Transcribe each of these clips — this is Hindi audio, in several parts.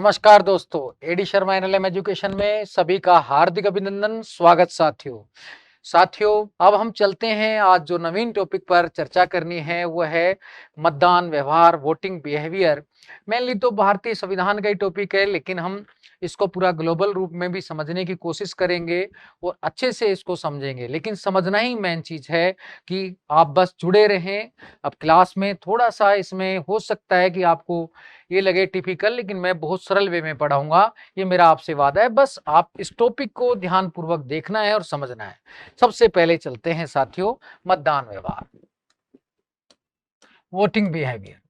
नमस्कार दोस्तों, एडी शर्मा एनएलएम एजुकेशन में सभी का हार्दिक अभिनंदन, स्वागत साथियों। अब हम चलते हैं, आज जो नवीन टॉपिक पर चर्चा करनी है वो है मतदान व्यवहार, वोटिंग बिहेवियर। मेनली तो भारतीय संविधान का ही टॉपिक है, लेकिन हम इसको पूरा ग्लोबल रूप में भी समझने की कोशिश करेंगे और अच्छे से इसको समझेंगे। लेकिन समझना ही मेन चीज है कि आप बस जुड़े रहें। अब क्लास में थोड़ा सा इसमें हो सकता है कि आपको ये लगे टिपिकल, लेकिन मैं बहुत सरल वे में पढ़ाऊंगा, ये मेरा आपसे वादा है। बस आप इस टॉपिक को ध्यान पूर्वक देखना है और समझना है। सबसे पहले चलते हैं साथियों, मतदान व्यवहार, वोटिंग बिहेवियर।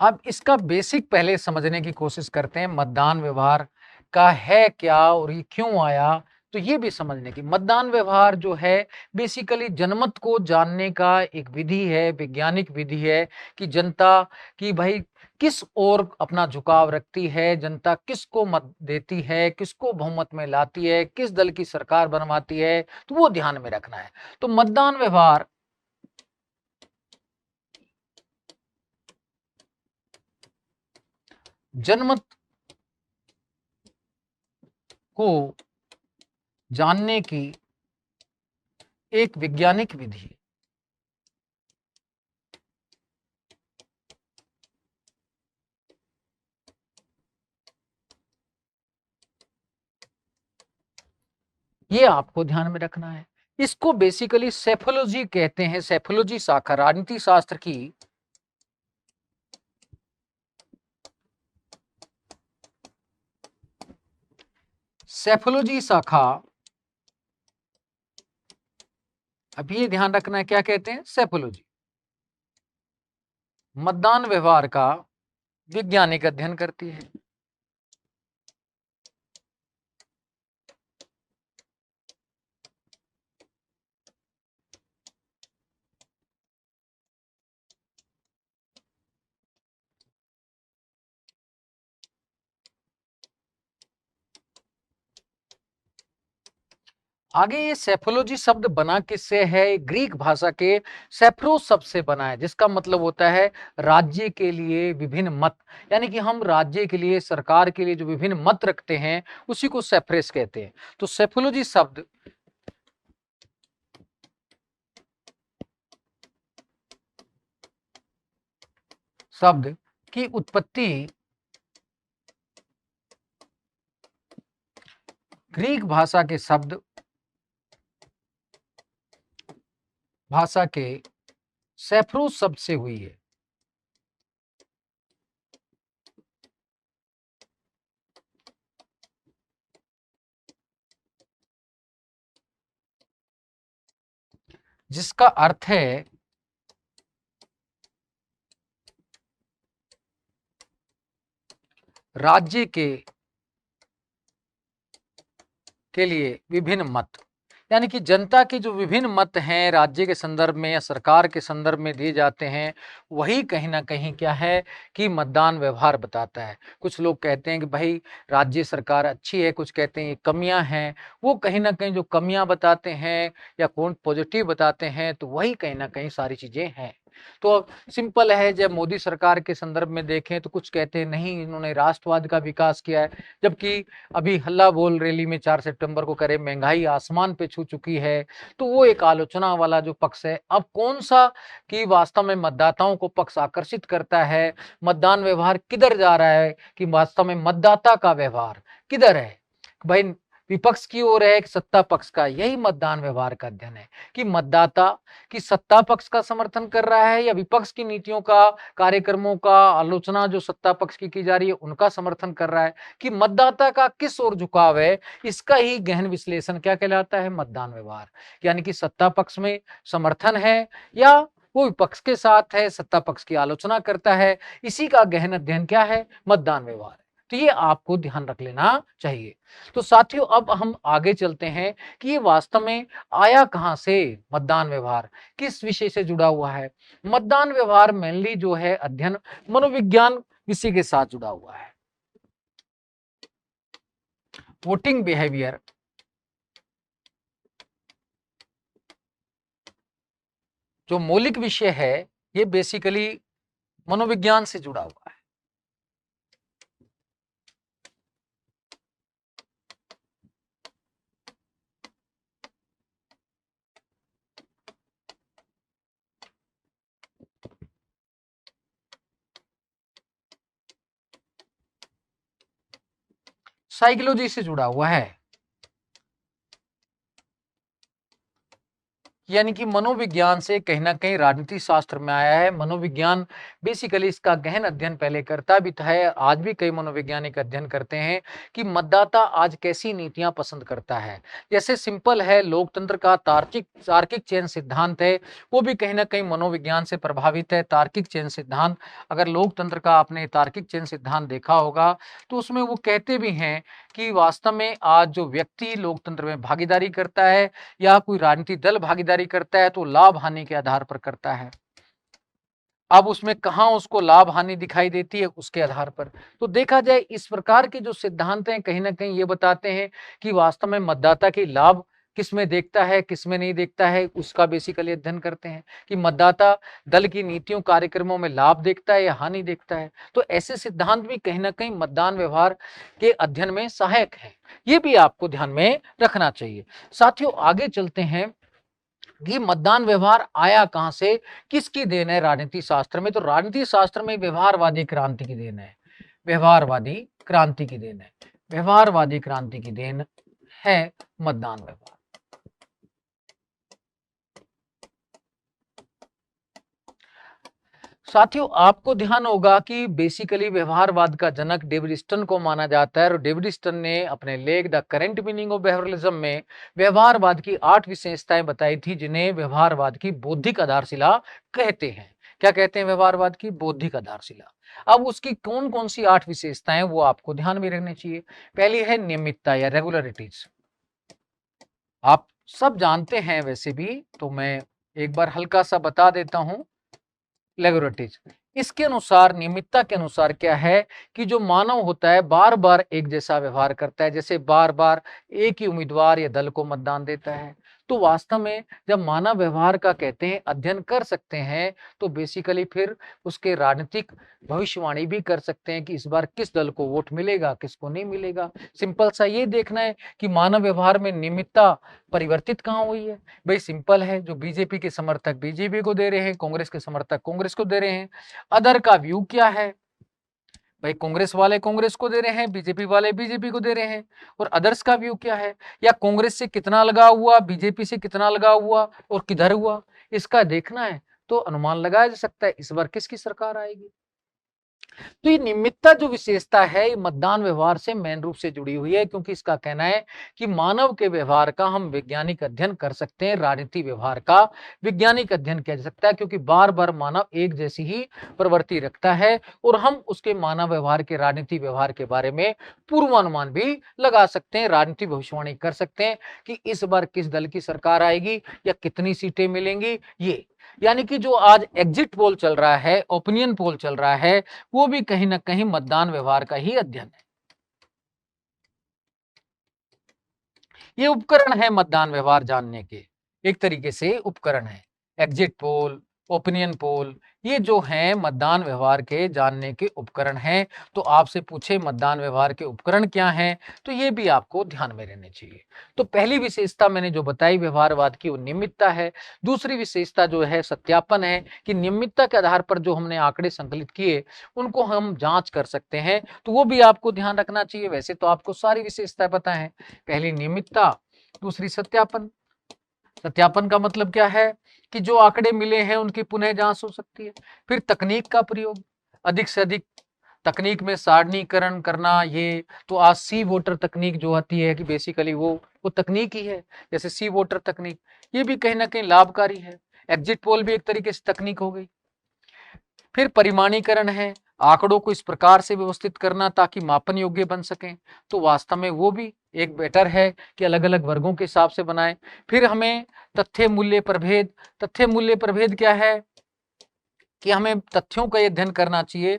अब इसका बेसिक पहले समझने की कोशिश करते हैं, मतदान व्यवहार का है क्या और ये क्यों आया। तो ये भी समझने की, मतदान व्यवहार जो है बेसिकली जनमत को जानने का एक विधि है, वैज्ञानिक विधि है कि जनता की भाई किस ओर अपना झुकाव रखती है, जनता किसको मत देती है, किसको बहुमत में लाती है, किस दल की सरकार बनवाती है, तो वो ध्यान में रखना है। तो मतदान व्यवहार जनमत को जानने की एक वैज्ञानिक विधि है। ये आपको ध्यान में रखना है। इसको बेसिकली सेफोलॉजी कहते हैं, सेफोलॉजी शाखा राजनीति शास्त्र की सेफोलॉजी शाखा। अब ये ध्यान रखना है, क्या कहते हैं? सेफोलॉजी मतदान व्यवहार का वैज्ञानिक अध्ययन करती है। आगे ये सेफोलॉजी शब्द बना किससे है? ग्रीक भाषा के सेफ्रो शब्द से बना है, जिसका मतलब होता है राज्य के लिए विभिन्न मत। यानी कि हम राज्य के लिए, सरकार के लिए जो विभिन्न मत रखते हैं उसी को सेफ्रेस कहते हैं। तो सेफोलॉजी शब्द की उत्पत्ति ग्रीक भाषा के सेफ्रो शब्द से हुई है, जिसका अर्थ है राज्य के लिए विभिन्न मत। यानी कि जनता के जो विभिन्न मत हैं राज्य के संदर्भ में या सरकार के संदर्भ में दिए जाते हैं, वही कहीं ना कहीं क्या है कि मतदान व्यवहार बताता है। कुछ लोग कहते हैं कि भाई राज्य सरकार अच्छी है, कुछ कहते हैं ये कमियां हैं। वो कहीं ना कहीं जो कमियां बताते हैं या कौन पॉजिटिव बताते हैं, तो वही कहीं ना कहीं सारी चीजें हैं। तो सिंपल है, जब मोदी सरकार के संदर्भ में देखें तो कुछ कहते हैं नहीं इन्होंने राष्ट्रवाद का विकास किया है, जबकि अभी हल्ला बोल रैली में 4 सितंबर को करे महंगाई आसमान पे छू चुकी है। तो वो एक आलोचना वाला जो पक्ष है। अब कौन सा कि वास्तव में मतदाताओं को पक्ष आकर्षित करता है, मतदान व्यवहार किधर जा रहा है, कि वास्तव में मतदाता का व्यवहार किधर है, भाई विपक्ष की ओर है कि सत्ता पक्ष का। यही मतदान व्यवहार का अध्ययन है कि मतदाता कि सत्ता पक्ष का समर्थन कर रहा है या विपक्ष की नीतियों का, कार्यक्रमों का आलोचना जो सत्ता पक्ष की जा रही है उनका समर्थन कर रहा है, कि मतदाता का किस ओर झुकाव है। इसका ही गहन विश्लेषण क्या कहलाता है? मतदान व्यवहार। यानी कि सत्ता पक्ष में समर्थन है या वो विपक्ष के साथ है, सत्ता पक्ष की आलोचना करता है, इसी का गहन अध्ययन क्या है? मतदान व्यवहार है। तो ये आपको ध्यान रख लेना चाहिए। तो साथियों अब हम आगे चलते हैं कि ये वास्तव में आया कहां से, मतदान व्यवहार किस विषय से जुड़ा हुआ है। मतदान व्यवहार मेनली जो है अध्ययन मनोविज्ञान विषय के साथ जुड़ा हुआ है। वोटिंग बिहेवियर जो मौलिक विषय है ये बेसिकली मनोविज्ञान से जुड़ा हुआ है। साइकोलॉजी से जुड़ा हुआ है, यानी कि मनोविज्ञान से कहीं ना कहीं राजनीति शास्त्र में आया है। मनोविज्ञान बेसिकली इसका गहन अध्ययन पहले करता भी था, आज भी कई मनोवैज्ञानिक अध्ययन करते हैं कि मतदाता आज कैसी नीतियां पसंद करता है। जैसे सिंपल है, लोकतंत्र का तार्किक तार्किक चयन सिद्धांत है, वो भी कहीं ना कहीं मनोविज्ञान से प्रभावित है। तार्किक चयन सिद्धांत, अगर लोकतंत्र का आपने तार्किक चयन सिद्धांत देखा होगा तो उसमें वो कहते भी हैं कि वास्तव में आज जो व्यक्ति लोकतंत्र में भागीदारी करता है या कोई राजनीतिक दल भागीदारी करता है तो लाभ हानि के आधार पर करता है। अब उसमें कहां उसको लाभ हानि दिखाई देती है, उसके आधार पर। तो देखा जाए इस प्रकार के जो सिद्धांत हैं कहीं ना कहीं ये बताते हैं कि वास्तव में मतदाता की लाभ किस में देखता है, किस में नहीं देखता है, उसका बेसिकली अध्ययन करते हैं कि मतदाता दल की नीतियों कार्यक्रमों में लाभ देखता है या हानि देखता है। तो ऐसे सिद्धांत भी कहीं ना कहीं मतदान व्यवहार के अध्ययन में सहायक है, ये भी आपको ध्यान में रखना चाहिए। साथियों आगे चलते हैं कि मतदान व्यवहार आया कहां से, किसकी देन है राजनीति शास्त्र में। तो राजनीति शास्त्र में व्यवहारवादी क्रांति की देन है, व्यवहारवादी क्रांति की देन है, व्यवहारवादी क्रांति की देन है मतदान व्यवहार। साथियों आपको ध्यान होगा कि बेसिकली व्यवहारवाद का जनक डेविड स्टन को माना जाता है और डेविड स्टन ने अपने लेख the current meaning of behaviourism में व्यवहारवाद की 8 विशेषताएं बताई थी जिन्हें व्यवहारवाद की बौद्धिक आधारशिला कहते हैं। क्या कहते हैं? व्यवहारवाद की बौद्धिक आधारशिला। अब उसकी कौन कौन सी 8 विशेषताएं वो आपको ध्यान में रखनी चाहिए। पहली है नियमितता या रेगुलरिटीज। आप सब जानते हैं वैसे भी, तो मैं एक बार हल्का सा बता देता हूं। लेबोरेटरीज, इसके अनुसार नियमितता के अनुसार क्या है कि जो मानव होता है बार बार एक जैसा व्यवहार करता है, जैसे बार बार एक ही उम्मीदवार या दल को मतदान देता है। तो वास्तव में जब मानव व्यवहार का कहते हैं अध्ययन कर सकते हैं तो बेसिकली फिर उसके राजनीतिक भविष्यवाणी भी कर सकते हैं कि इस बार किस दल को वोट मिलेगा, किसको नहीं मिलेगा। सिंपल सा ये देखना है कि मानव व्यवहार में नियमितता परिवर्तित कहाँ हुई है। भाई सिंपल है, जो बीजेपी के समर्थक बीजेपी को दे रहे हैं, कांग्रेस के समर्थक कांग्रेस को दे रहे हैं। अदर का व्यू क्या है? भाई कांग्रेस वाले कांग्रेस को दे रहे हैं, बीजेपी वाले बीजेपी को दे रहे हैं। और अदर्स का व्यू क्या है? या कांग्रेस से कितना लगाव हुआ, बीजेपी से कितना लगाव हुआ और किधर हुआ, इसका देखना है। तो अनुमान लगाया जा सकता है इस बार किसकी सरकार आएगी। तो ये नियमितता जो विशेषता है ये मतदान व्यवहार से मेन रूप से जुड़ी हुई है, क्योंकि इसका कहना है कि मानव के व्यवहार का हम वैज्ञानिक अध्ययन कर सकते हैं, राजनीति व्यवहार का वैज्ञानिक अध्ययन किया जा सकता है, क्योंकि बार बार मानव एक जैसी ही प्रवृत्ति रखता है और हम उसके मानव व्यवहार के राजनीति व्यवहार के बारे में पूर्वानुमान भी लगा सकते हैं, राजनीति भविष्यवाणी कर सकते हैं कि इस बार किस दल की सरकार आएगी या कितनी सीटें मिलेंगी। ये यानी कि जो आज एग्जिट पोल चल रहा है, ओपिनियन पोल चल रहा है, वो भी कहीं ना कहीं मतदान व्यवहार का ही अध्ययन है। ये उपकरण है मतदान व्यवहार जानने के, एक तरीके से उपकरण है। एग्जिट पोल, ओपिनियन पोल, ये जो हैं मतदान व्यवहार के जानने के उपकरण हैं। तो आपसे पूछे मतदान व्यवहार के उपकरण क्या हैं, तो ये भी आपको ध्यान में रहने चाहिए। तो पहली विशेषता मैंने जो बताई व्यवहारवाद की वो नियमितता है। दूसरी विशेषता जो है सत्यापन है कि नियमितता के आधार पर जो हमने आंकड़े संकलित किए उनको हम जांच कर सकते हैं, तो वो भी आपको ध्यान रखना चाहिए। वैसे तो आपको सारी विशेषताएं पता है, पहली नियमितता, दूसरी सत्यापन। सत्यापन का मतलब क्या है कि जो आंकड़े मिले हैं उनकी पुनः जांच हो सकती है। फिर तकनीक का प्रयोग, अधिक से अधिक तकनीक में सारणीकरण करना। ये तो आज सी वोटर तकनीक जो आती है कि बेसिकली वो तकनीक ही है, जैसे सी वोटर तकनीक, ये भी कहीं ना कहीं लाभकारी है। एग्जिट पोल भी एक तरीके से तकनीक हो गई। फिर परिमाणीकरण है, आंकड़ों को इस प्रकार से व्यवस्थित करना ताकि मापन योग्य बन सकें। तो वास्तव में वो भी एक बेटर है कि अलग अलग वर्गों के हिसाब से बनाएं। फिर हमें तथ्य मूल्य प्रभेद, तथ्य मूल्य प्रभेद क्या है कि हमें तथ्यों का अध्ययन करना चाहिए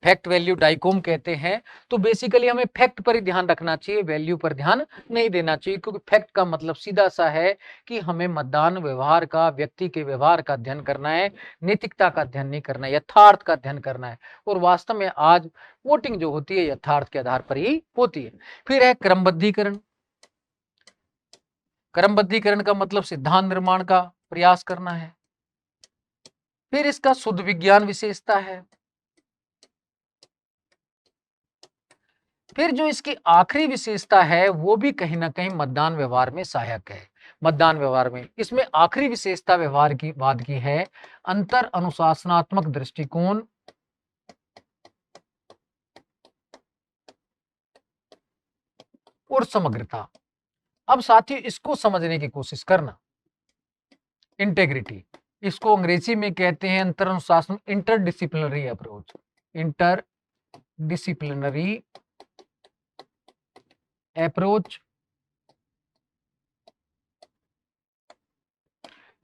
फैक्ट वैल्यू डाइकोम कहते हैं। तो बेसिकली हमें फैक्ट पर ही ध्यान रखना चाहिए, वैल्यू पर ध्यान नहीं देना चाहिए, क्योंकि फैक्ट का मतलब सीधा सा है कि हमें मतदान व्यवहार का, व्यक्ति के व्यवहार का अध्ययन करना है, नैतिकता का अध्ययन नहीं करना है, यथार्थ का अध्ययन करना है। और वास्तव में आज वोटिंग जो होती है यथार्थ के आधार पर ही होती है। फिर है क्रमबद्धीकरण। क्रमबद्धीकरण का मतलब सिद्धांत निर्माण का प्रयास करना है। फिर इसका शुद्ध विज्ञान विशेषता है। फिर जो इसकी आखिरी विशेषता है वो भी कहीं ना कहीं मतदान व्यवहार में सहायक है। मतदान व्यवहार में इसमें आखिरी विशेषता व्यवहार की बात की है, अंतर अनुशासनात्मक दृष्टिकोण और समग्रता। अब साथियों इसको समझने की कोशिश करना। इंटेग्रिटी, इसको अंग्रेजी में कहते हैं अंतर अनुशासन, इंटरडिसिप्लिनरी अप्रोच। इंटरडिसिप्लिनरी अप्रोच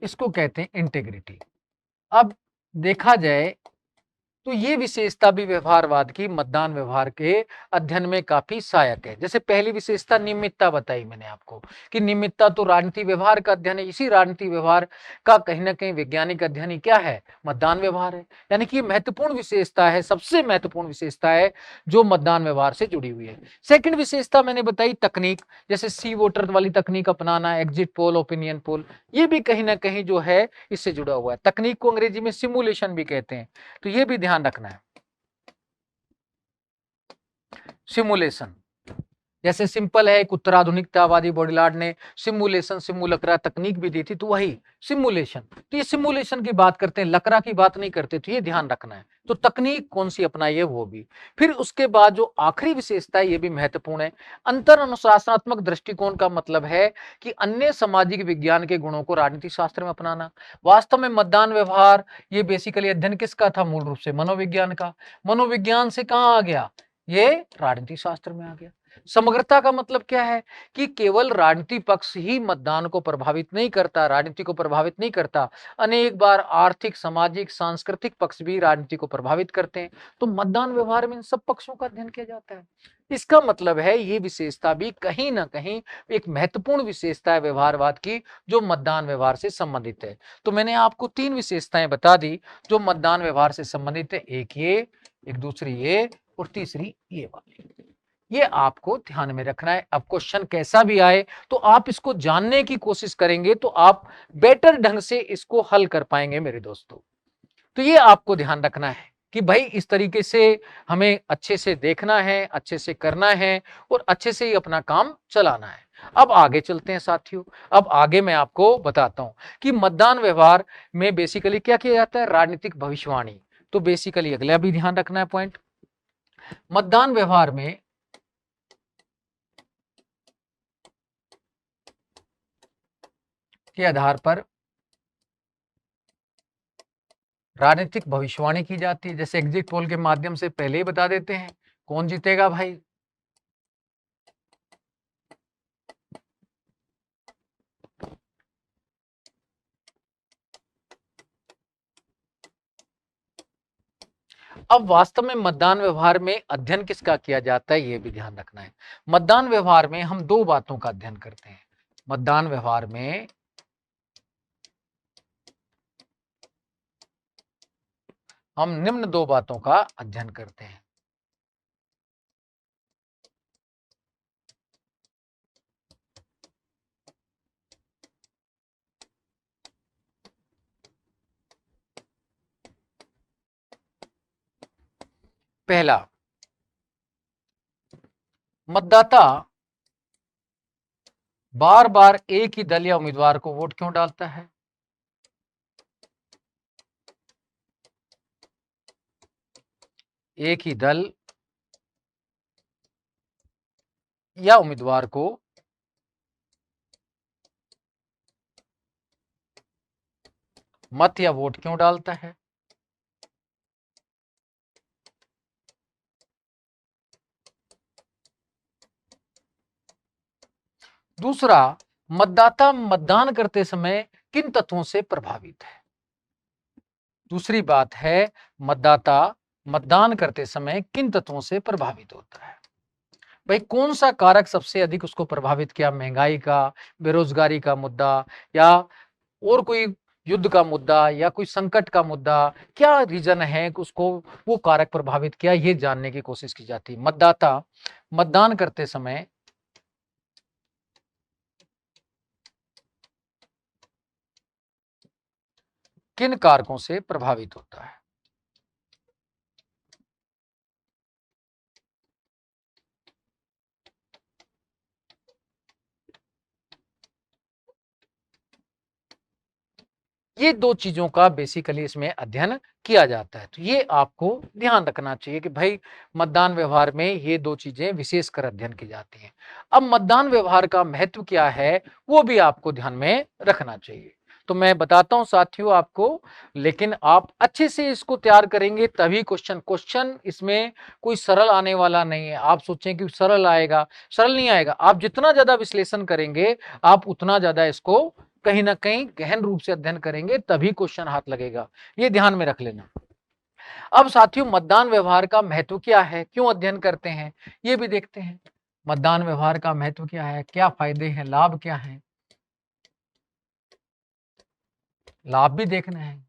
इसको कहते हैं इंटेग्रिटी। अब देखा जाए तो ये विशेषता भी व्यवहारवाद की मतदान व्यवहार के अध्ययन में काफी सहायक है। जैसे पहली विशेषता नियमितता बताई मैंने आपको कि नियमितता तो राजनीति व्यवहार का अध्ययन है, इसी राजनीति व्यवहार का कहीं ना कहीं वैज्ञानिक अध्ययन ही क्या है, मतदान व्यवहार है। यानी कि महत्वपूर्ण विशेषता है, सबसे महत्वपूर्ण विशेषता है जो मतदान व्यवहार से जुड़ी हुई है। सेकंड विशेषता मैंने बताई तकनीक, जैसे सी वोटर वाली तकनीक अपनाना, एग्जिट पोल, ओपिनियन पोल, ये भी कहीं ना कहीं जो है इससे जुड़ा हुआ है। तकनीक को अंग्रेजी में सिमुलेशन भी कहते हैं, तो ये भी ध्यान रखना है। सिमुलेशन जैसे सिंपल है, एक उत्तराधुनिकतावादी बॉडीलार्ड ने सिमुलेशन सिमुलकरा तकनीक भी दी थी, तो वही सिमुलेशन। तो ये सिमुलेशन की बात करते हैं, लकरा की बात नहीं करते, तो ये ध्यान रखना है। तो तकनीक कौन सी अपनाई है वो भी। फिर उसके बाद जो आखिरी विशेषता है ये भी महत्वपूर्ण है, अंतर अनुशासनात्मक दृष्टिकोण का मतलब है कि अन्य सामाजिक विज्ञान के गुणों को राजनीति शास्त्र में अपनाना। वास्तव में मतदान व्यवहार ये बेसिकली अध्ययन किसका था, मूल रूप से मनोविज्ञान का। मनोविज्ञान से कहां आ गया, ये राजनीति शास्त्र में आ गया। समग्रता का मतलब क्या है कि केवल राजनीति पक्ष ही मतदान को प्रभावित नहीं करता, राजनीति को प्रभावित नहीं करता, अनेक बार आर्थिक, सामाजिक, सांस्कृतिक पक्ष भी राजनीति को प्रभावित करते हैं। तो मतदान व्यवहार में इन सब पक्षों का अध्ययन किया जाता है। इसका मतलब है ये विशेषता भी कहीं ना कहीं एक महत्वपूर्ण विशेषता है व्यवहारवाद की, जो मतदान व्यवहार से संबंधित है। तो मैंने आपको तीन विशेषताएं बता दी जो मतदान व्यवहार से संबंधित है, एक ये, एक दूसरी ये और तीसरी ये वाली। ये आपको ध्यान में रखना है। अब क्वेश्चन कैसा भी आए तो आप इसको जानने की कोशिश करेंगे तो आप बेटर ढंग से इसको हल कर पाएंगे मेरे दोस्तों। तो ये आपको ध्यान रखना है कि भाई इस तरीके से हमें अच्छे से देखना है, अच्छे से करना है और अच्छे से ही अपना काम चलाना है। अब आगे चलते हैं साथियों। अब आगे मैं आपको बताता हूं कि मतदान व्यवहार में बेसिकली क्या किया जाता है, राजनीतिक भविष्यवाणी। तो बेसिकली अगला भी ध्यान रखना है पॉइंट, मतदान व्यवहार में के आधार पर राजनीतिक भविष्यवाणी की जाती है। जैसे एग्जिट पोल के माध्यम से पहले ही बता देते हैं कौन जीतेगा भाई। अब वास्तव में मतदान व्यवहार में अध्ययन किसका किया जाता है ये भी ध्यान रखना है। मतदान व्यवहार में हम दो बातों का अध्ययन करते हैं। मतदान व्यवहार में हम निम्न दो बातों का अध्ययन करते हैं। पहला, मतदाता बार बार एक ही दल या उम्मीदवार को वोट क्यों डालता है। एक ही दल या उम्मीदवार को मत या वोट क्यों डालता है। दूसरा, मतदाता मतदान करते समय किन तत्वों से प्रभावित है। दूसरी बात है, मतदाता मतदान करते समय किन तत्वों से प्रभावित होता है? भाई कौन सा कारक सबसे अधिक उसको प्रभावित किया? महंगाई का, बेरोजगारी का मुद्दा, या और कोई युद्ध का मुद्दा, या कोई संकट का मुद्दा? क्या रीजन है कि उसको वो कारक प्रभावित किया, ये जानने की कोशिश की जाती है। मतदाता मतदान करते समय किन कारकों से प्रभावित होता है? ये दो चीजों का बेसिकली इसमें अध्ययन किया जाता है। तो ये आपको ध्यान रखना चाहिए कि भाई मतदान व्यवहार में ये दो चीजें विशेषकर अध्ययन की जाती हैं। अब मतदान व्यवहार का महत्व क्या है, वो भी आपको ध्यान में रखना चाहिए। तो मैं बताता हूं साथियों आपको, लेकिन आप अच्छे से इसको तैयार करेंगे तभी क्वेश्चन इसमें कोई सरल आने वाला नहीं है। आप सोचें कि सरल आएगा, सरल नहीं आएगा। आप जितना ज्यादा विश्लेषण करेंगे, आप उतना ज्यादा इसको कहीं ना कहीं गहन रूप से अध्ययन करेंगे, तभी क्वेश्चन हाथ लगेगा। ये ध्यान में रख लेना। अब साथियों मतदान व्यवहार का महत्व क्या है, क्यों अध्ययन करते हैं, ये भी देखते हैं। मतदान व्यवहार का महत्व क्या है, क्या फायदे हैं, लाभ क्या हैं, लाभ भी देखना है।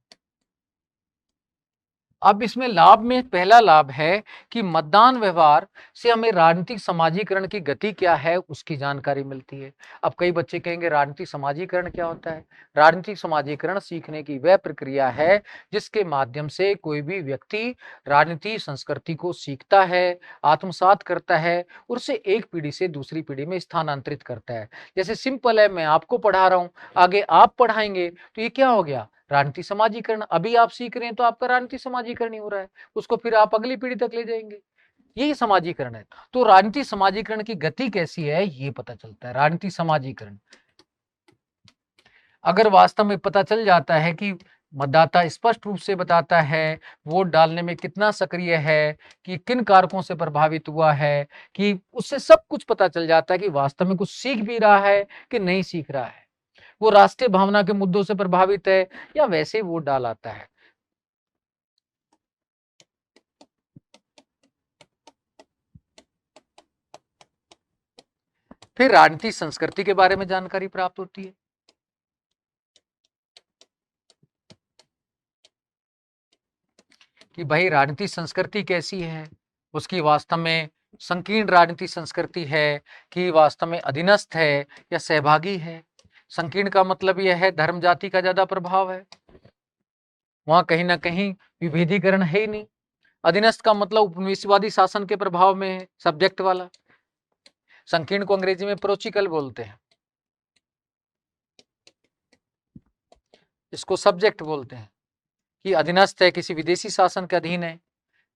अब इसमें लाभ में पहला लाभ है कि मतदान व्यवहार से हमें राजनीतिक समाजीकरण की गति क्या है उसकी जानकारी मिलती है। अब कई बच्चे कहेंगे राजनीतिक समाजीकरण क्या होता है? राजनीतिक समाजीकरण सीखने की वह प्रक्रिया है जिसके माध्यम से कोई भी व्यक्ति राजनीति संस्कृति को सीखता है, आत्मसात करता है और उसे एक पीढ़ी से दूसरी पीढ़ी में स्थानांतरित करता है। जैसे सिंपल है, मैं आपको पढ़ा रहा हूं, आगे आप पढ़ाएंगे, तो ये क्या हो गया? राजनीतिक समाजीकरण। अभी आप सीख रहे हैं तो आपका राजनीतिक समाजीकरण ही हो रहा है, उसको फिर आप अगली पीढ़ी तक ले जाएंगे। यही समाजीकरण है। तो राजनीतिक समाजीकरण की गति कैसी है ये पता चलता है। राजनीतिक समाजीकरण अगर वास्तव में पता चल जाता है कि मतदाता स्पष्ट रूप से बताता है वोट डालने में कितना सक्रिय है, कि किन कारकों से प्रभावित हुआ है, कि उससे सब कुछ पता चल जाता है कि वास्तव में कुछ सीख भी रहा है कि नहीं सीख रहा है, वो राष्ट्रीय भावना के मुद्दों से प्रभावित है या वैसे ही वोट डाल आता है। फिर राजनीतिक संस्कृति के बारे में जानकारी प्राप्त होती है कि भाई राजनीतिक संस्कृति कैसी है, उसकी वास्तव में संकीर्ण राजनीतिक संस्कृति है कि वास्तव में अधीनस्थ है या सहभागी है। संकीर्ण का मतलब यह है धर्म जाति का ज्यादा प्रभाव है, वहां कहीं ना कहीं विभेदीकरण है ही नहीं। अधीनस्थ का मतलब उपनिवेशवादी शासन के प्रभाव में है, सब्जेक्ट वाला। संकीर्ण को अंग्रेजी में प्रोचिकल बोलते हैं, इसको सब्जेक्ट बोलते हैं कि अधीनस्थ है, किसी विदेशी शासन के अधीन है।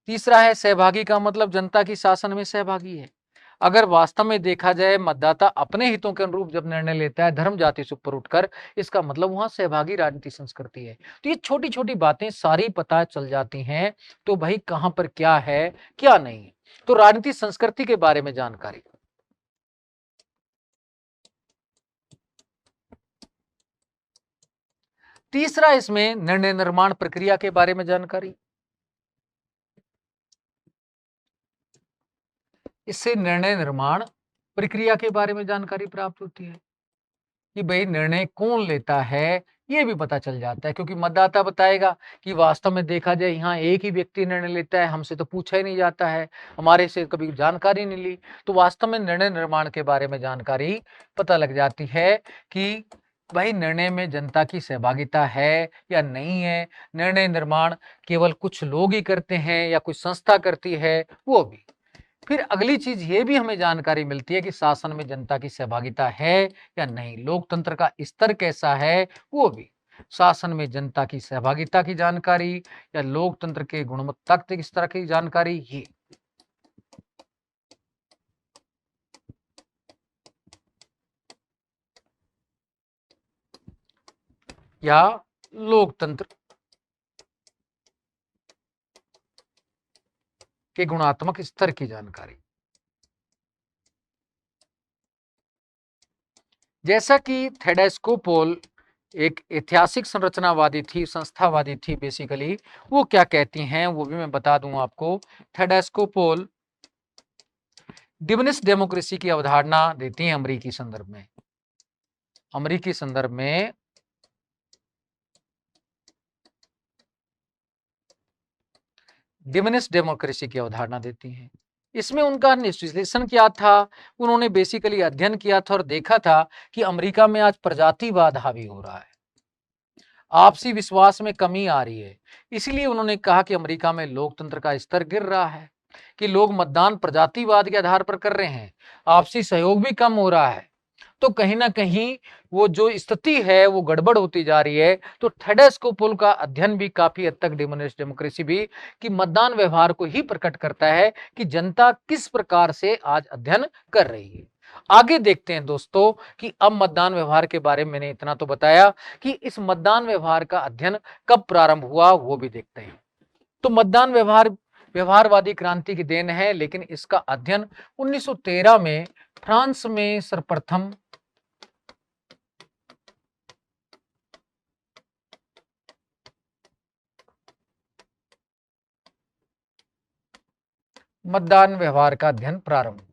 तीसरा है सहभागी का मतलब जनता की शासन में सहभागी है। अगर वास्तव में देखा जाए मतदाता अपने हितों के अनुरूप जब निर्णय लेता है धर्म जाति से ऊपर उठकर, इसका मतलब वहां सहभागी राजनीतिक संस्कृति है। तो ये छोटी छोटी बातें सारी पता चल जाती हैं, तो भाई कहां पर क्या है क्या नहीं है। तो राजनीतिक संस्कृति के बारे में जानकारी। तीसरा इसमें निर्णय निर्माण प्रक्रिया के बारे में जानकारी। इससे निर्णय निर्माण प्रक्रिया के बारे में जानकारी प्राप्त होती है कि भाई निर्णय कौन लेता है, ये भी पता चल जाता है, क्योंकि मतदाता बताएगा कि वास्तव में देखा जाए यहाँ एक ही व्यक्ति निर्णय लेता है, हमसे तो पूछा ही नहीं जाता है, हमारे से कभी जानकारी नहीं ली। तो वास्तव में निर्णय निर्माण के बारे में जानकारी पता लग जाती है कि भाई निर्णय में जनता की सहभागिता है या नहीं है, निर्णय निर्माण केवल कुछ लोग ही करते हैं या कोई संस्था करती है, वो भी। फिर अगली चीज ये भी हमें जानकारी मिलती है कि शासन में जनता की सहभागिता है या नहीं, लोकतंत्र का स्तर कैसा है, वो भी। शासन में जनता की सहभागिता की जानकारी या लोकतंत्र के गुणवत्ता किस तरह की जानकारी, ये या लोकतंत्र के गुणात्मक स्तर की जानकारी। जैसा कि थेडास्को पोल एक ऐतिहासिक संरचनावादी थी, संस्थावादी थी बेसिकली, वो क्या कहती हैं वो भी मैं बता दूं आपको। थेडेस्को पोल डिविनिस्ट डेमोक्रेसी की अवधारणा देती हैं अमेरिकी संदर्भ में। अमेरिकी संदर्भ में डिविनिस्ट डेमोक्रेसी की अवधारणा देती हैं। इसमें उनका विश्लेषण क्या था, उन्होंने बेसिकली अध्ययन किया था और देखा था कि अमेरिका में आज प्रजातिवाद हावी हो रहा है, आपसी विश्वास में कमी आ रही है। इसीलिए उन्होंने कहा कि अमेरिका में लोकतंत्र का स्तर गिर रहा है, कि लोग मतदान प्रजातिवाद के आधार पर कर रहे हैं, आपसी सहयोग भी कम हो रहा है। तो कहीं ना कहीं वो जो स्थिति है वो गड़बड़ होती जा रही है। तो थेडेस्को पोल का अध्ययन भी काफी हद तक डिविनिस्ट डेमोक्रेसी भी कि मतदान व्यवहार को ही प्रकट करता है कि जनता किस प्रकार से आज अध्ययन कर रही है। आगे देखते हैं दोस्तों कि अब मतदान व्यवहार के बारे में मैंने इतना तो बताया कि इस मतदान व्यवहार का अध्ययन कब प्रारंभ हुआ वो भी देखते हैं। तो मतदान व्यवहार व्यवहारवादी क्रांति की देन है, लेकिन इसका अध्ययन 1913 में फ्रांस में सर्वप्रथम मतदान व्यवहार का अध्ययन प्रारंभ हुआ।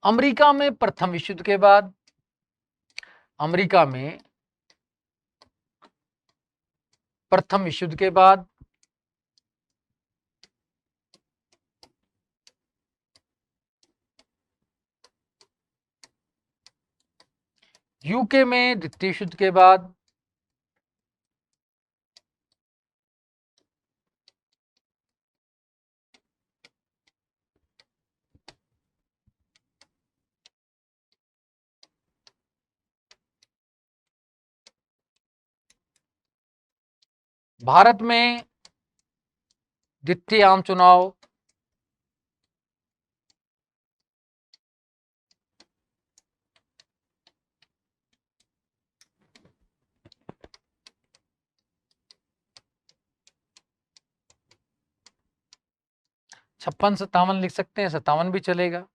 अमेरिका में प्रथम विश्व युद्ध के बाद, अमेरिका में प्रथम विश्व युद्ध के बाद यूके में द्वितीय विश्व युद्ध के बाद भारत में द्वितीय आम चुनाव, छप्पन 57 लिख सकते हैं, 57 भी चलेगा।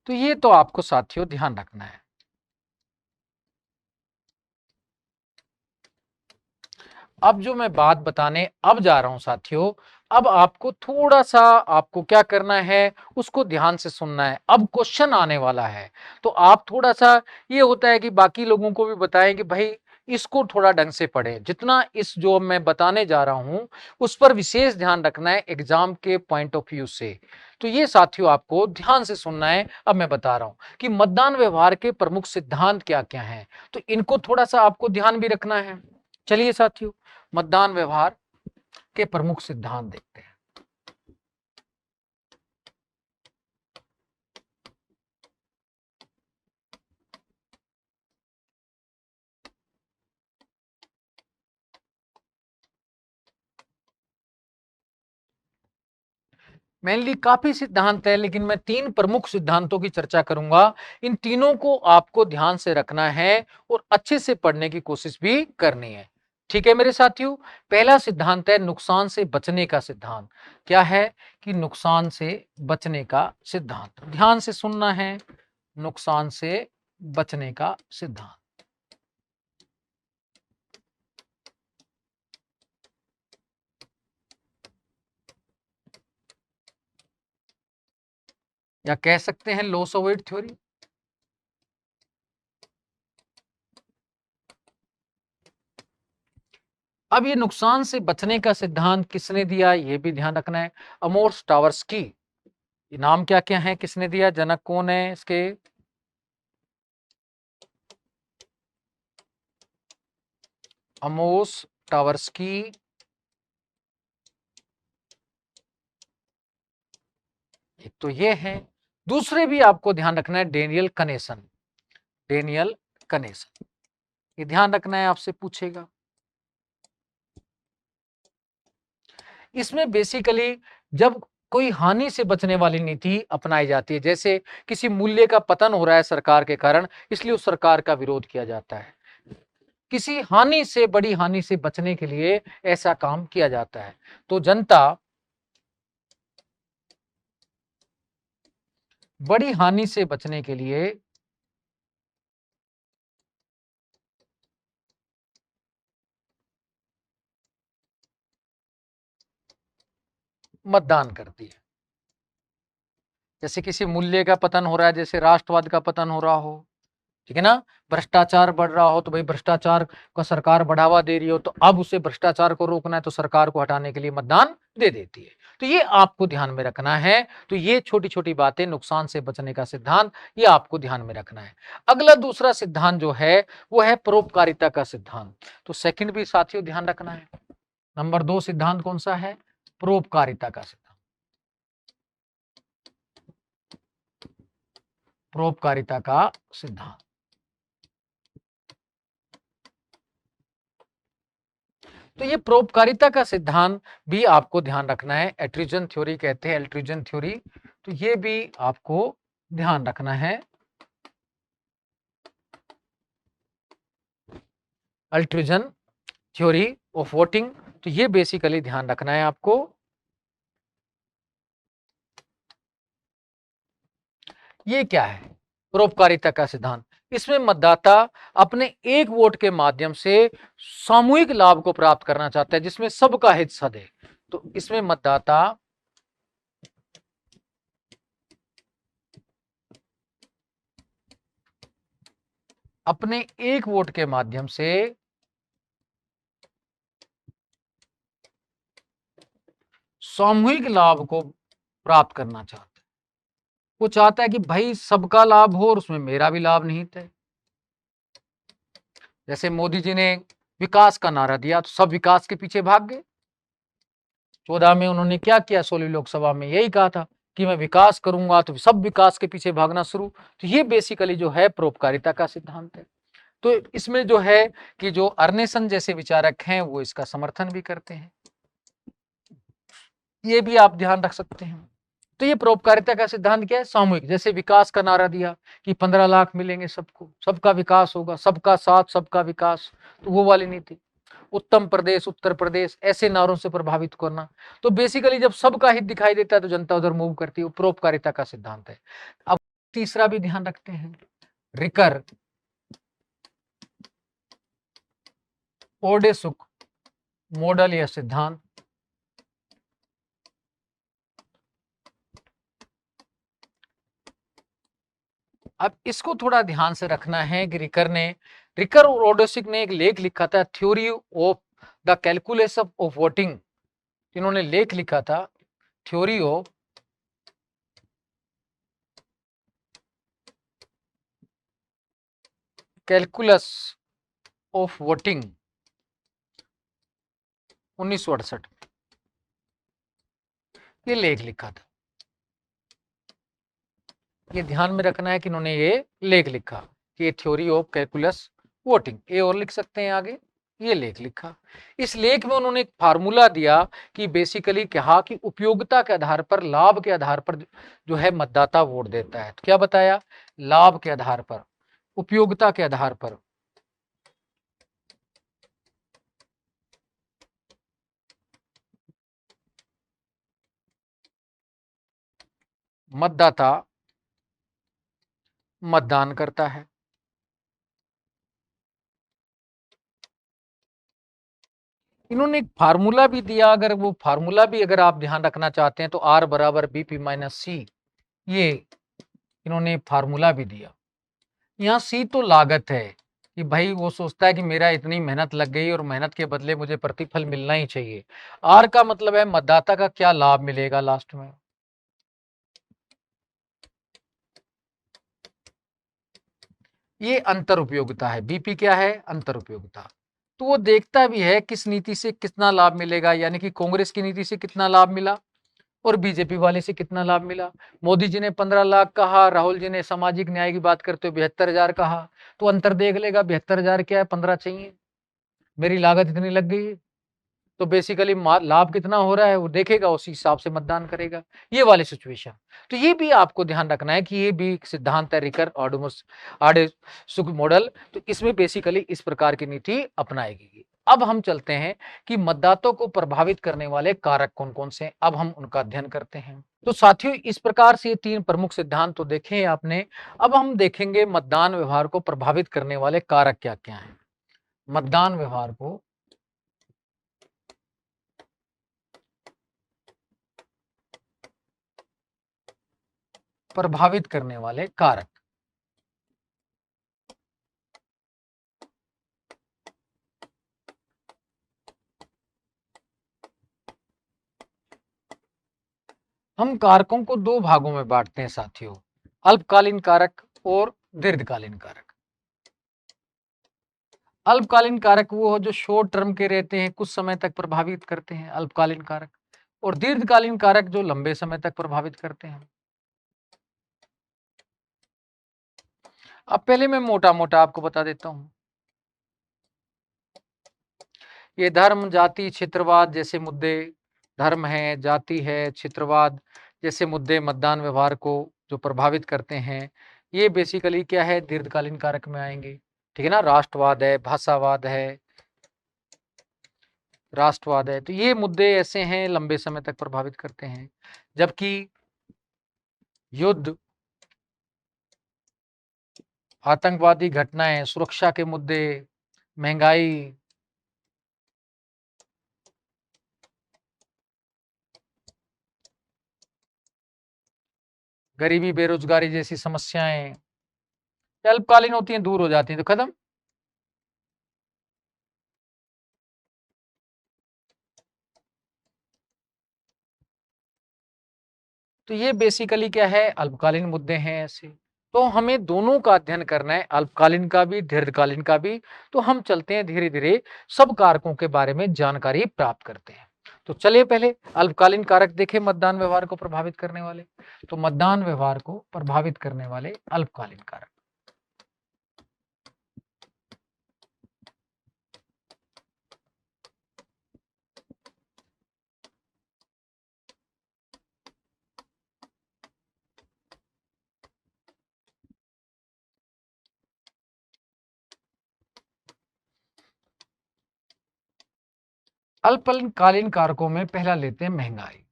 तो ये तो आपको साथियों ध्यान रखना है। अब जो मैं बात बताने अब जा रहा हूं साथियों, अब आपको थोड़ा सा आपको क्या करना है उसको ध्यान से सुनना है। अब क्वेश्चन आने वाला है, तो आप थोड़ा सा, ये होता है कि बाकी लोगों को भी बताएं कि भाई इसको थोड़ा ढंग से पढ़ें, जितना इस जो मैं बताने जा रहा हूं उस पर विशेष ध्यान रखना है एग्जाम के पॉइंट ऑफ व्यू से। तो ये साथियों आपको ध्यान से सुनना है। अब मैं बता रहा हूं कि मतदान व्यवहार के प्रमुख सिद्धांत क्या क्या हैं, तो इनको थोड़ा सा आपको ध्यान भी रखना है। चलिए साथियों, मतदान व्यवहार के प्रमुख सिद्धांत देखते हैं। मेनली काफी सिद्धांत है, लेकिन मैं 3 प्रमुख सिद्धांतों की चर्चा करूंगा। इन तीनों को आपको ध्यान से रखना है और अच्छे से पढ़ने की कोशिश भी करनी है। ठीक है मेरे साथियों, पहला सिद्धांत है नुकसान से बचने का सिद्धांत। क्या है कि नुकसान से बचने का सिद्धांत, ध्यान से सुनना है। नुकसान से बचने का सिद्धांत, या कह सकते हैं लॉस अवॉइड थ्योरी। अब ये नुकसान से बचने का सिद्धांत किसने दिया ये भी ध्यान रखना है। अमोर्स टावर्स्की, ये नाम क्या क्या है, किसने दिया, जनक कौन है इसके। अमोस टावर्स्की, एक तो ये है। दूसरे भी आपको ध्यान रखना है, डेनियल कनेसन। डेनियल कनेसन, ये ध्यान रखना है, आपसे पूछेगा। इसमें बेसिकली जब कोई हानि से बचने वाली नीति अपनाई जाती है, जैसे किसी मूल्य का पतन हो रहा है सरकार के कारण, इसलिए उस सरकार का विरोध किया जाता है। किसी हानि से, बड़ी हानि से बचने के लिए ऐसा काम किया जाता है। तो जनता बड़ी हानि से बचने के लिए मतदान करती है। जैसे किसी मूल्य का पतन हो रहा है, जैसे राष्ट्रवाद का पतन हो रहा हो, ठीक है ना, भ्रष्टाचार बढ़ रहा हो, तो भाई भ्रष्टाचार को सरकार बढ़ावा दे रही हो, तो अब उसे भ्रष्टाचार को रोकना है, तो सरकार को हटाने के लिए मतदान दे देती है। तो ये आपको ध्यान में रखना है। तो ये छोटी छोटी बातें, नुकसान से बचने का सिद्धांत, ये आपको ध्यान में रखना है। अगला दूसरा सिद्धांत जो है वो है परोपकारिता का सिद्धांत। तो सेकंड भी साथियों ध्यान रखना है। नंबर 2 सिद्धांत कौन सा है? परोपकारिता का सिद्धांत। परोपकारिता का सिद्धांत। तो ये परोपकारिता का सिद्धांत भी आपको ध्यान रखना है। एट्रिजन थ्योरी कहते हैं, एल्ट्रिजन थ्योरी। तो ये भी आपको ध्यान रखना है। अल्ट्रिजन थ्योरी ऑफ वोटिंग, तो ये बेसिकली ध्यान रखना है आपको। ये क्या है? परोपकारिता का सिद्धांत। इसमें मतदाता अपने एक वोट के माध्यम से सामूहिक लाभ को प्राप्त करना चाहता है, जिसमें सबका हित सद है। तो इसमें मतदाता अपने एक वोट के माध्यम से सामूहिक लाभ को प्राप्त करना चाहता है। वो चाहता है कि भाई सबका लाभ हो और उसमें मेरा भी लाभ निहित है। जैसे मोदी जी ने विकास का नारा दिया, तो सब विकास के पीछे भाग गए। 14 में उन्होंने क्या किया? 16वीं लोकसभा में यही कहा था कि मैं विकास करूंगा, तो सब विकास के पीछे भागना शुरू। तो ये बेसिकली जो है परोपकारिता का सिद्धांत है। तो इसमें जो है कि जो अर्नेसन जैसे विचारक हैं वो इसका समर्थन भी करते हैं। ये भी आप ध्यान रख सकते हैं। तो ये परोपकारिता का सिद्धांत क्या है? सामूहिक। जैसे विकास का नारा दिया कि 15 लाख मिलेंगे सबको, सबका विकास होगा, सबका साथ सबका विकास, तो वो वाली नीति। उत्तम प्रदेश, उत्तर प्रदेश, ऐसे नारों से प्रभावित करना। तो बेसिकली जब सबका हित दिखाई देता है तो जनता उधर मूव करती है। वो परोपकारिता का सिद्धांत है। अब तीसरा भी ध्यान रखते हैं, रिकर ओडेसुक मॉडल या सिद्धांत। अब इसको थोड़ा ध्यान से रखना है कि रिकर और ओडेसिक ने एक लेख लिखा था, theory of the calculation of voting. इन्होंने लेख लिखा था, theory of calculus of voting, 1968 ये लेख लिखा था। ये ध्यान में रखना है कि इन्होंने ये लेख लिखा कि ये थ्योरी ऑफ कैलकुलस वोटिंग, ये और लिख सकते हैं आगे, ये लेख लिखा। इस लेख में उन्होंने एक फार्मूला दिया कि बेसिकली कहा कि उपयोगिता के आधार पर, लाभ के आधार पर जो है मतदाता वोट देता है। तो क्या बताया? लाभ के आधार पर, उपयोगिता के आधार पर मतदाता मतदान करता है। इन्होंने एक फार्मूला भी दिया, अगर वो फार्मूला भी अगर आप ध्यान रखना चाहते हैं तो R बराबर BP माइनस सी, ये इन्होंने फार्मूला भी दिया। यहाँ सी तो लागत है कि भाई वो सोचता है कि मेरा इतनी मेहनत लग गई और मेहनत के बदले मुझे प्रतिफल मिलना ही चाहिए। आर का मतलब है मतदाता का क्या लाभ मिलेगा लास्ट में। ये अंतर उपयोगिता है। बीपी क्या है? अंतर उपयोगिता। तो वो देखता भी है किस नीति से कितना लाभ मिलेगा, यानी कि कांग्रेस की नीति से कितना लाभ मिला और बीजेपी वाले से कितना लाभ मिला। मोदी जी ने 15 लाख कहा, राहुल जी ने सामाजिक न्याय की बात करते हुए 72,000 कहा। तो अंतर देख लेगा, 72,000 क्या है, 15 चाहिए, मेरी लागत इतनी लग गई है। तो बेसिकली लाभ कितना हो रहा है वो देखेगा, उसी हिसाब से मतदान करेगा, ये वाली सिचुएशन। तो ये भी आपको ध्यान रखना है कि ये भी एक सिद्धांत है रिकर आर्डेसुक मॉडल। तो इसमें बेसिकली इस प्रकार की नीति अपनाई गई। अब हम चलते हैं कि मतदाताओं को प्रभावित करने वाले कारक कौन कौन से हैं, अब हम उनका अध्ययन करते हैं। तो साथियों, इस प्रकार से 3 प्रमुख सिद्धांत तो देखे हैं आपने। अब हम देखेंगे मतदान व्यवहार को प्रभावित करने वाले कारक क्या क्या हैं। मतदान व्यवहार को प्रभावित करने वाले कारक। हम कारकों को 2 भागों में बांटते हैं साथियों, अल्पकालीन कारक और दीर्घकालीन कारक। अल्पकालीन कारक वो जो शॉर्ट टर्म के रहते हैं, कुछ समय तक प्रभावित करते हैं, अल्पकालीन कारक। और दीर्घकालीन कारक जो लंबे समय तक प्रभावित करते हैं। अब पहले मैं मोटा मोटा आपको बता देता हूं। ये धर्म, जाति, क्षेत्रवाद जैसे मुद्दे, धर्म है, जाति है, क्षेत्रवाद जैसे मुद्दे मतदान व्यवहार को जो प्रभावित करते हैं, ये बेसिकली क्या है, दीर्घकालीन कारक में आएंगे। ठीक है ना, राष्ट्रवाद है, भाषावाद है, राष्ट्रवाद है, तो ये मुद्दे ऐसे हैं लंबे समय तक प्रभावित करते हैं। जबकि युद्ध, आतंकवादी घटनाएं, सुरक्षा के मुद्दे, महंगाई, गरीबी, बेरोजगारी जैसी समस्याएं अल्पकालीन होती हैं, दूर हो जाती हैं, तो खत्म। तो ये बेसिकली क्या है, अल्पकालीन मुद्दे हैं ऐसे। तो हमें दोनों का अध्ययन करना है, अल्पकालीन का भी, दीर्घकालीन का भी। तो हम चलते हैं धीरे धीरे सब कारकों के बारे में जानकारी प्राप्त करते हैं। तो चलिए पहले अल्पकालीन कारक देखें मतदान व्यवहार को प्रभावित करने वाले। तो मतदान व्यवहार को प्रभावित करने वाले अल्पकालीन कारक। अल्पकालीन कारकों में पहला लेते हैं महंगाई,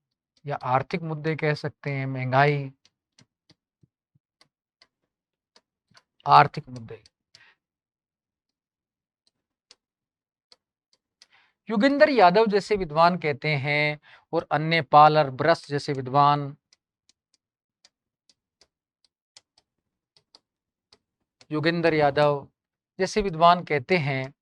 या आर्थिक मुद्दे कह सकते हैं, महंगाई, आर्थिक मुद्दे। योगेंद्र यादव जैसे विद्वान कहते हैं, और अन्य पाल और ब्रस जैसे विद्वान, योगेंद्र यादव जैसे विद्वान कहते हैं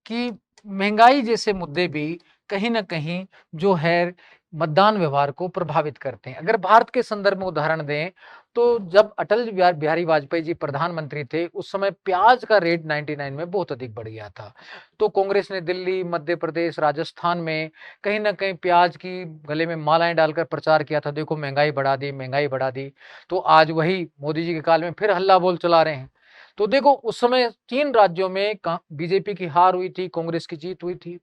कि महंगाई जैसे मुद्दे भी कहीं ना कहीं जो है मतदान व्यवहार को प्रभावित करते हैं। अगर भारत के संदर्भ में उदाहरण दें, तो जब अटल बिहारी वाजपेयी जी प्रधानमंत्री थे, उस समय प्याज का रेट 99 में बहुत अधिक बढ़ गया था। तो कांग्रेस ने दिल्ली, मध्य प्रदेश, राजस्थान में कहीं ना कहीं प्याज की गले में मालाएं डालकर प्रचार किया था, देखो महंगाई बढ़ा दी, महंगाई बढ़ा दी। तो आज वही मोदी जी के काल में फिर हल्ला बोल चला रहे हैं। तो देखो उस समय 3 राज्यों में बीजेपी की हार हुई थी, कांग्रेस की जीत हुई थी।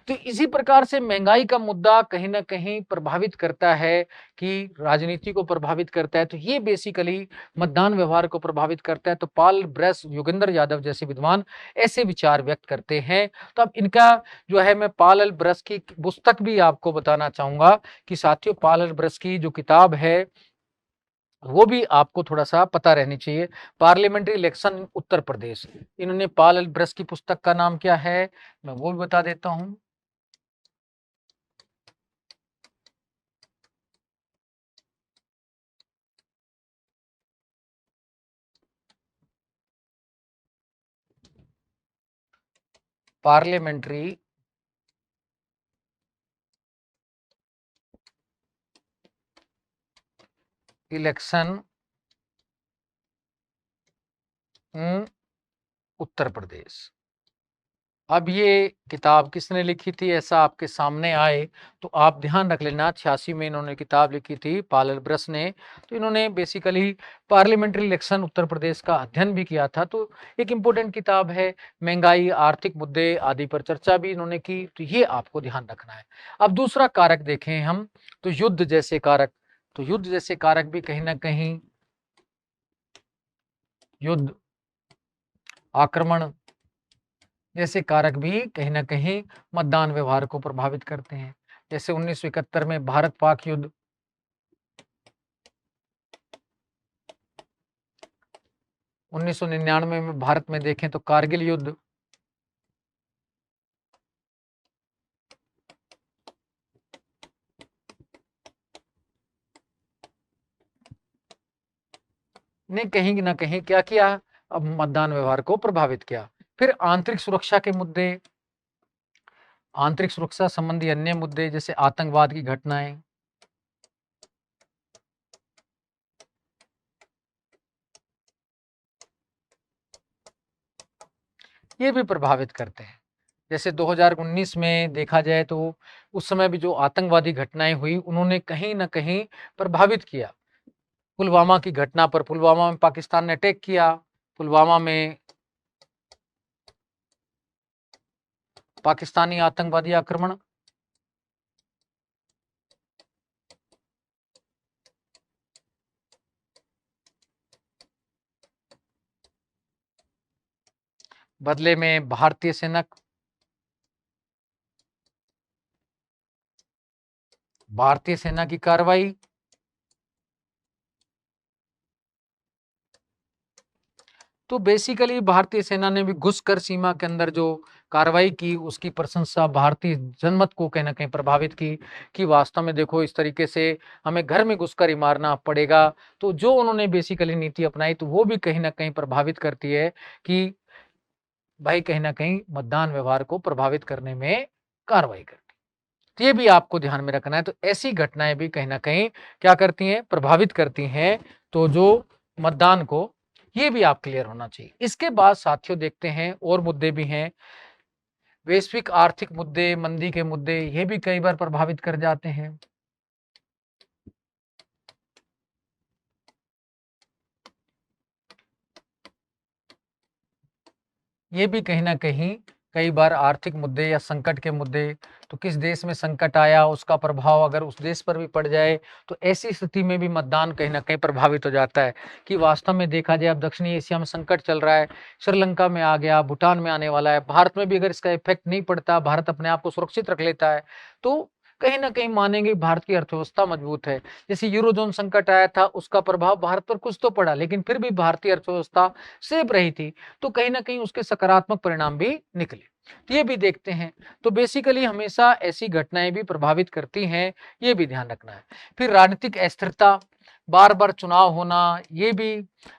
तो इसी प्रकार से महंगाई का मुद्दा कहीं ना कहीं प्रभावित करता है, कि राजनीति को प्रभावित करता है। तो ये बेसिकली मतदान व्यवहार को प्रभावित करता है। तो पाल ब्रस, योगेंद्र यादव जैसे विद्वान ऐसे विचार व्यक्त करते हैं। तो अब इनका जो है, मैं पाल ब्रस की पुस्तक भी आपको बताना चाहूंगा कि साथियों, पाल ब्रस की जो किताब है वो भी आपको थोड़ा सा पता रहनी चाहिए। पार्लियामेंट्री इलेक्शन उत्तर प्रदेश, इन्होंने पाल ब्रस की पुस्तक का नाम क्या है, मैं वो भी बता देता हूं। Parliamentary election in Uttar Pradesh. अब ये किताब किसने लिखी थी ऐसा आपके सामने आए तो आप ध्यान रख लेना, 86 में इन्होंने किताब लिखी थी पायल ब्रस ने। तो इन्होंने basically parliamentary election Uttar Pradesh का अध्ययन भी किया था। तो एक इम्पोर्टेंट किताब है, महंगाई, आर्थिक मुद्दे आदि पर चर्चा भी इन्होंने की, तो ये आपको ध्यान रखना है। अब दूसरा कारक देखें हम, तो युद्ध जैसे कारक। तो युद्ध जैसे कारक भी कहीं ना कहीं, युद्ध, आक्रमण जैसे कारक भी कहीं ना कहीं मतदान व्यवहार को प्रभावित करते हैं। जैसे 1971 में भारत पाक युद्ध, 1999 में भारत में देखें तो कारगिल युद्ध, ने कहीं ना कहीं क्या किया, अब मतदान व्यवहार को प्रभावित किया। फिर आंतरिक सुरक्षा के मुद्दे, आंतरिक सुरक्षा संबंधी अन्य मुद्दे जैसे आतंकवाद की घटनाएं, ये भी प्रभावित करते हैं। जैसे 2019 में देखा जाए तो उस समय भी जो आतंकवादी घटनाएं हुई उन्होंने कहीं ना कहीं प्रभावित किया। पुलवामा की घटना पर, पुलवामा में पाकिस्तान ने अटैक किया, पुलवामा में पाकिस्तानी आतंकवादी आक्रमण, बदले में भारतीय सेना की कार्रवाई, तो बेसिकली भारतीय सेना ने भी घुसकर सीमा के अंदर जो कार्रवाई की उसकी प्रशंसा भारतीय जनमत को कहीं ना कहीं प्रभावित की, कि वास्तव में देखो इस तरीके से हमें घर में घुसकर ही मारना पड़ेगा। तो जो उन्होंने बेसिकली नीति अपनाई तो वो भी कहीं ना कहीं प्रभावित करती है कि भाई कहीं ना कहीं मतदान व्यवहार को प्रभावित करने में कार्रवाई करती है। तो ये भी आपको ध्यान में रखना है। तो ऐसी घटनाएं भी कहीं ना कहीं क्या करती हैं, प्रभावित करती हैं। तो जो मतदान को, ये भी आप क्लियर होना चाहिए। इसके बाद साथियों देखते हैं और मुद्दे भी हैं, वैश्विक आर्थिक मुद्दे, मंदी के मुद्दे, ये भी कई बार प्रभावित कर जाते हैं। ये भी कहीं न कहीं कई बार आर्थिक मुद्दे या संकट के मुद्दे, तो किस देश में संकट आया उसका प्रभाव अगर उस देश पर भी पड़ जाए तो ऐसी स्थिति में भी मतदान कहीं न कहीं प्रभावित हो जाता है। कि वास्तव में देखा जाए अब दक्षिणी एशिया में संकट चल रहा है, श्रीलंका में आ गया, भूटान में आने वाला है, भारत में भी अगर इसका इफेक्ट नहीं पड़ता, भारत अपने आप को सुरक्षित रख लेता है, तो कहीं न कहीं मानेंगे भारत की अर्थव्यवस्था मजबूत है। जैसे यूरोज़ोन संकट आया था, उसका प्रभाव भारत पर कुछ तो पड़ा, लेकिन फिर भी भारतीय अर्थव्यवस्था सेफ रही थी। तो कहीं न कहीं उसके सकारात्मक परिणाम भी निकले। तो ये भी देखते हैं। तो बेसिकली हमेशा ऐसी घटनाएँ भी प्रभावित करती हैं, ये भी ध्यान रखना है। फिर राजनीतिक अस्थिरता, बार-बार चुनाव होना, ये भी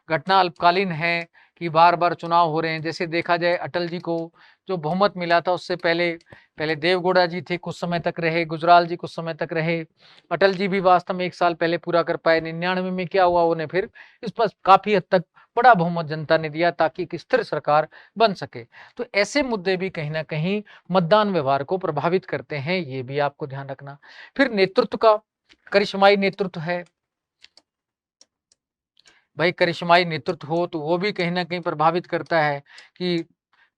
घटना अल्पकालीन है कि बार-बार चुनाव हो रहे हैं। जैसे देखा जाए अटल जी को जो बहुमत मिला था उससे पहले, पहले देवगौड़ा जी थे, कुछ समय तक रहे, गुजराल जी कुछ समय तक रहे। अटल जी भी वास्तव में 1 साल पहले पूरा कर पाए। 99 में क्या हुआ, उन्हें फिर इस पर काफ़ी हद तक बड़ा बहुमत जनता ने दिया ताकि एक स्थिर सरकार बन सके। तो ऐसे मुद्दे भी कहीं न कहीं मतदान व्यवहार को प्रभावित करते हैं, ये भी आपको ध्यान रखना। फिर नेतृत्व का, करिश्माई नेतृत्व है, भाई करिश्माई नेतृत्व हो तो वो भी कहीं न कहीं प्रभावित करता है कि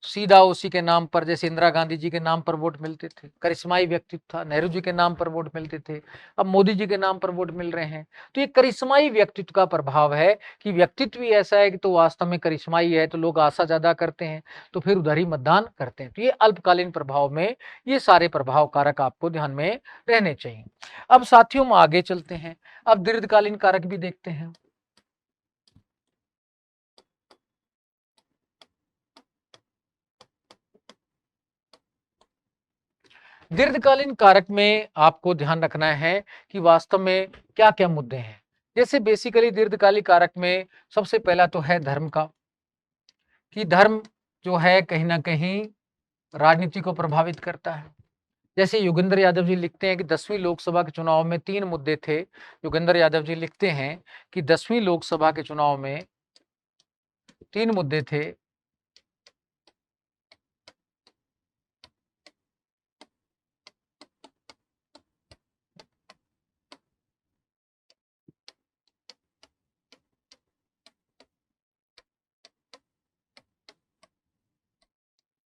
सीधा उसी के नाम पर, जैसे इंदिरा गांधी जी के नाम पर वोट मिलते थे, करिश्माई व्यक्तित्व था, नेहरू जी के नाम पर वोट मिलते थे, अब मोदी जी के नाम पर वोट मिल रहे हैं। तो ये करिश्माई व्यक्तित्व का प्रभाव है कि व्यक्तित्व ही ऐसा है कि तो वास्तव में करिश्माई है तो लोग आशा ज्यादा करते हैं, तो फिर उधर ही मतदान करते हैं। तो ये अल्पकालीन प्रभाव में ये सारे प्रभाव कारक आपको ध्यान में रहने चाहिए। अब साथियों हम आगे चलते हैं, अब दीर्घकालीन कारक भी देखते हैं। दीर्घकालीन कारक में आपको ध्यान रखना है कि वास्तव में क्या-क्या मुद्दे हैं। जैसे बेसिकली दीर्घकालिक कारक में सबसे पहला तो है धर्म का, कि धर्म जो है कहीं न कहीं राजनीति को प्रभावित करता है। जैसे योगेंद्र यादव जी लिखते हैं कि 10वीं लोकसभा के चुनाव में 3 मुद्दे थे। योगेंद्र यादव जी लिखते हैं कि 10वीं लोकसभा के चुनाव में 3 मुद्दे थे।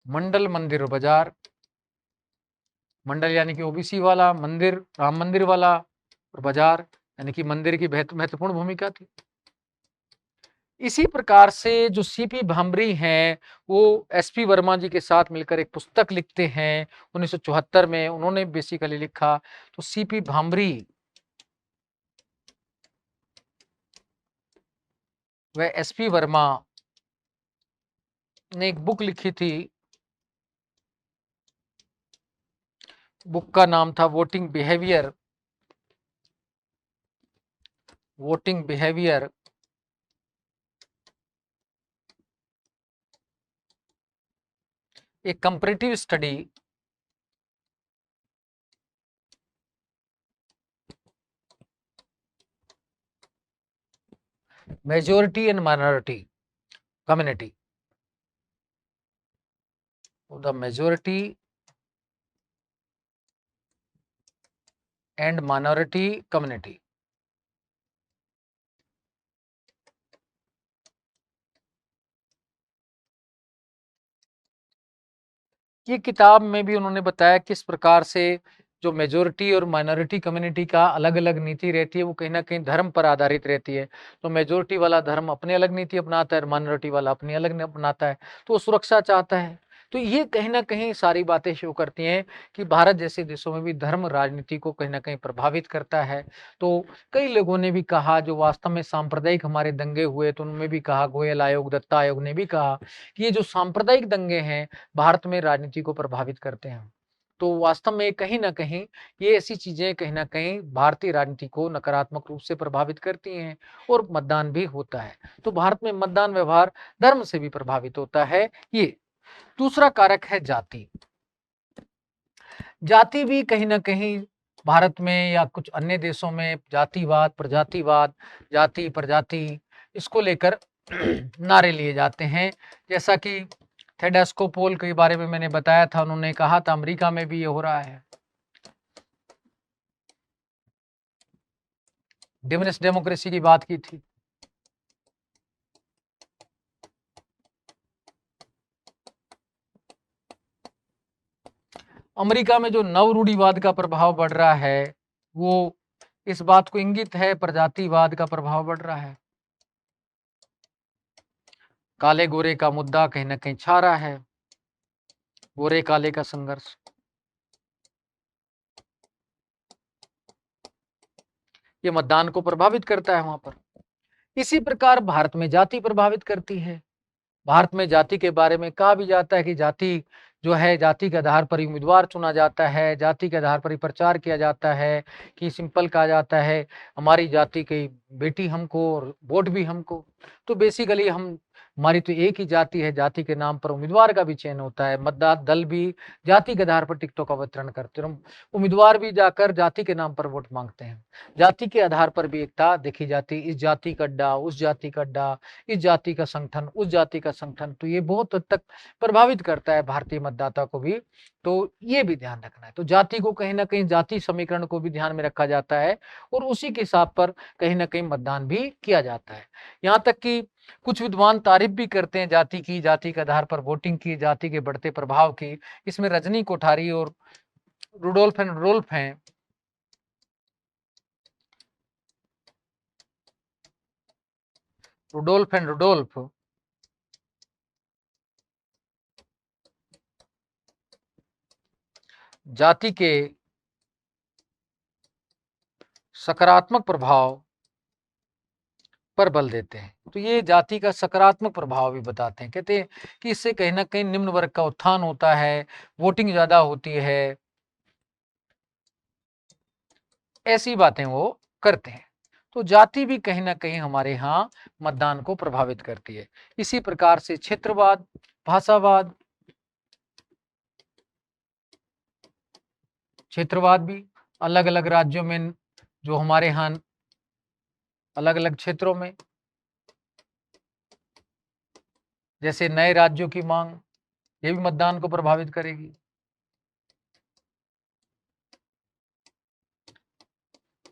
मंडल, मंदिर और बाजार। मंडल यानी कि ओबीसी वाला, मंदिर राम मंदिर वाला, और बाजार यानी कि मंदिर की महत्वपूर्ण भूमिका थी। इसी प्रकार से जो सीपी भामरी हैं वो एसपी वर्मा जी के साथ मिलकर एक पुस्तक लिखते हैं 1974 में। उन्होंने बेसिकली लिखा, तो सीपी भामरी व एसपी वर्मा ने एक बुक लिखी थी। बुक का नाम था voting behaviour. Voting behaviour A comparative study majority and minority community, the majority and minority community. ये किताब में भी उन्होंने बताया किस प्रकार से जो मेजोरिटी और माइनॉरिटी कम्युनिटी का अलग अलग नीति रहती है वो कहीं ना कहीं धर्म पर आधारित रहती है। तो मेजोरिटी वाला धर्म अपनी अलग नीति अपनाता है, माइनॉरिटी वाला अपनी अलग अपनाता है, तो वो सुरक्षा चाहता है। तो ये कहीं ना कहीं सारी बातें शो करती हैं कि भारत जैसे देशों में भी धर्म राजनीति को कहीं ना कहीं प्रभावित करता है। तो कई लोगों ने भी कहा, जो वास्तव में सांप्रदायिक हमारे दंगे हुए तो उनमें भी कहा, गोयल आयोग, दत्ता आयोग ने भी कहा कि ये जो सांप्रदायिक दंगे हैं भारत में राजनीति को प्रभावित करते हैं। तो वास्तव में कहीं न कहीं ये ऐसी चीजें कहीं न कहीं भारतीय राजनीति को नकारात्मक रूप से प्रभावित करती हैं और मतदान भी होता है। तो भारत में मतदान व्यवहार धर्म से भी प्रभावित होता है। ये दूसरा कारक है जाति। जाति भी कहीं न कहीं भारत में या कुछ अन्य देशों में जातिवाद, प्रजातिवाद, जाति, प्रजाति इसको लेकर नारे लिए जाते हैं। जैसा कि थेडास्कोपोल के बारे में मैंने बताया था, उन्होंने कहा था अमेरिका में भी ये हो रहा है। डिविनिस्ट डेमोक्रेसी की बात की थी। अमेरिका में जो नवरूढ़िवाद का प्रभाव बढ़ रहा है वो इस बात को इंगित है, प्रजातिवाद का प्रभाव बढ़ रहा है। काले गोरे का मुद्दा कहीं ना कहीं छा रहा है, गोरे काले का संघर्ष। ये मतदान को प्रभावित करता है वहां पर। इसी प्रकार भारत में जाति प्रभावित करती है। भारत में जाति के बारे में कहा भी जाता है कि जाति जो है, जाति के आधार पर ही उम्मीदवार चुना जाता है, जाति के आधार पर ही प्रचार किया जाता है, कि सिंपल कहा जाता है हमारी जाति की बेटी हमको और वोट भी हमको। तो बेसिकली हम हमारी तो एक ही जाति है, जाति के नाम पर उम्मीदवार का भी चयन होता है, मतदान दल भी जाति के आधार पर टिकटों का वितरण करते हैं, उम्मीदवार भी जाकर जाति के नाम पर वोट मांगते हैं। जाति के आधार पर भी एकता देखी जाती, इस जाति का अड्डा, उस जाति का अड्डा, इस जाति का संगठन, उस जाति का संगठन। तो ये बहुत हद तक प्रभावित करता है भारतीय मतदाता को भी। तो ये भी ध्यान रखना है। तो जाति को कहीं ना कहीं, जाति समीकरण को भी ध्यान में रखा जाता है और उसी के हिसाब पर कहीं ना कहीं मतदान भी किया जाता है। यहाँ तक कि कुछ विद्वान तारीफ भी करते हैं जाति की, जाति के आधार पर वोटिंग की, जाति के बढ़ते प्रभाव की। इसमें रजनी कोठारी और रुडोल्फ एंड रुडोल्फ हैं। रुडोल्फ एंड रुडोल्फ जाति के सकारात्मक प्रभाव पर बल देते हैं। तो ये जाति का सकारात्मक प्रभाव भी बताते हैं, कहते हैं कि इससे कहीं ना कहीं निम्न वर्ग का उत्थान होता है, वोटिंग ज्यादा होती है, ऐसी बातें वो करते हैं। तो जाति भी कहीं ना कहीं हमारे यहाँ मतदान को प्रभावित करती है। इसी प्रकार से क्षेत्रवाद, भाषावाद, क्षेत्रवाद भी अलग अलग राज्यों में, जो हमारे यहाँ अलग अलग क्षेत्रों में, जैसे नए राज्यों की मांग, ये भी मतदान को प्रभावित करेगी।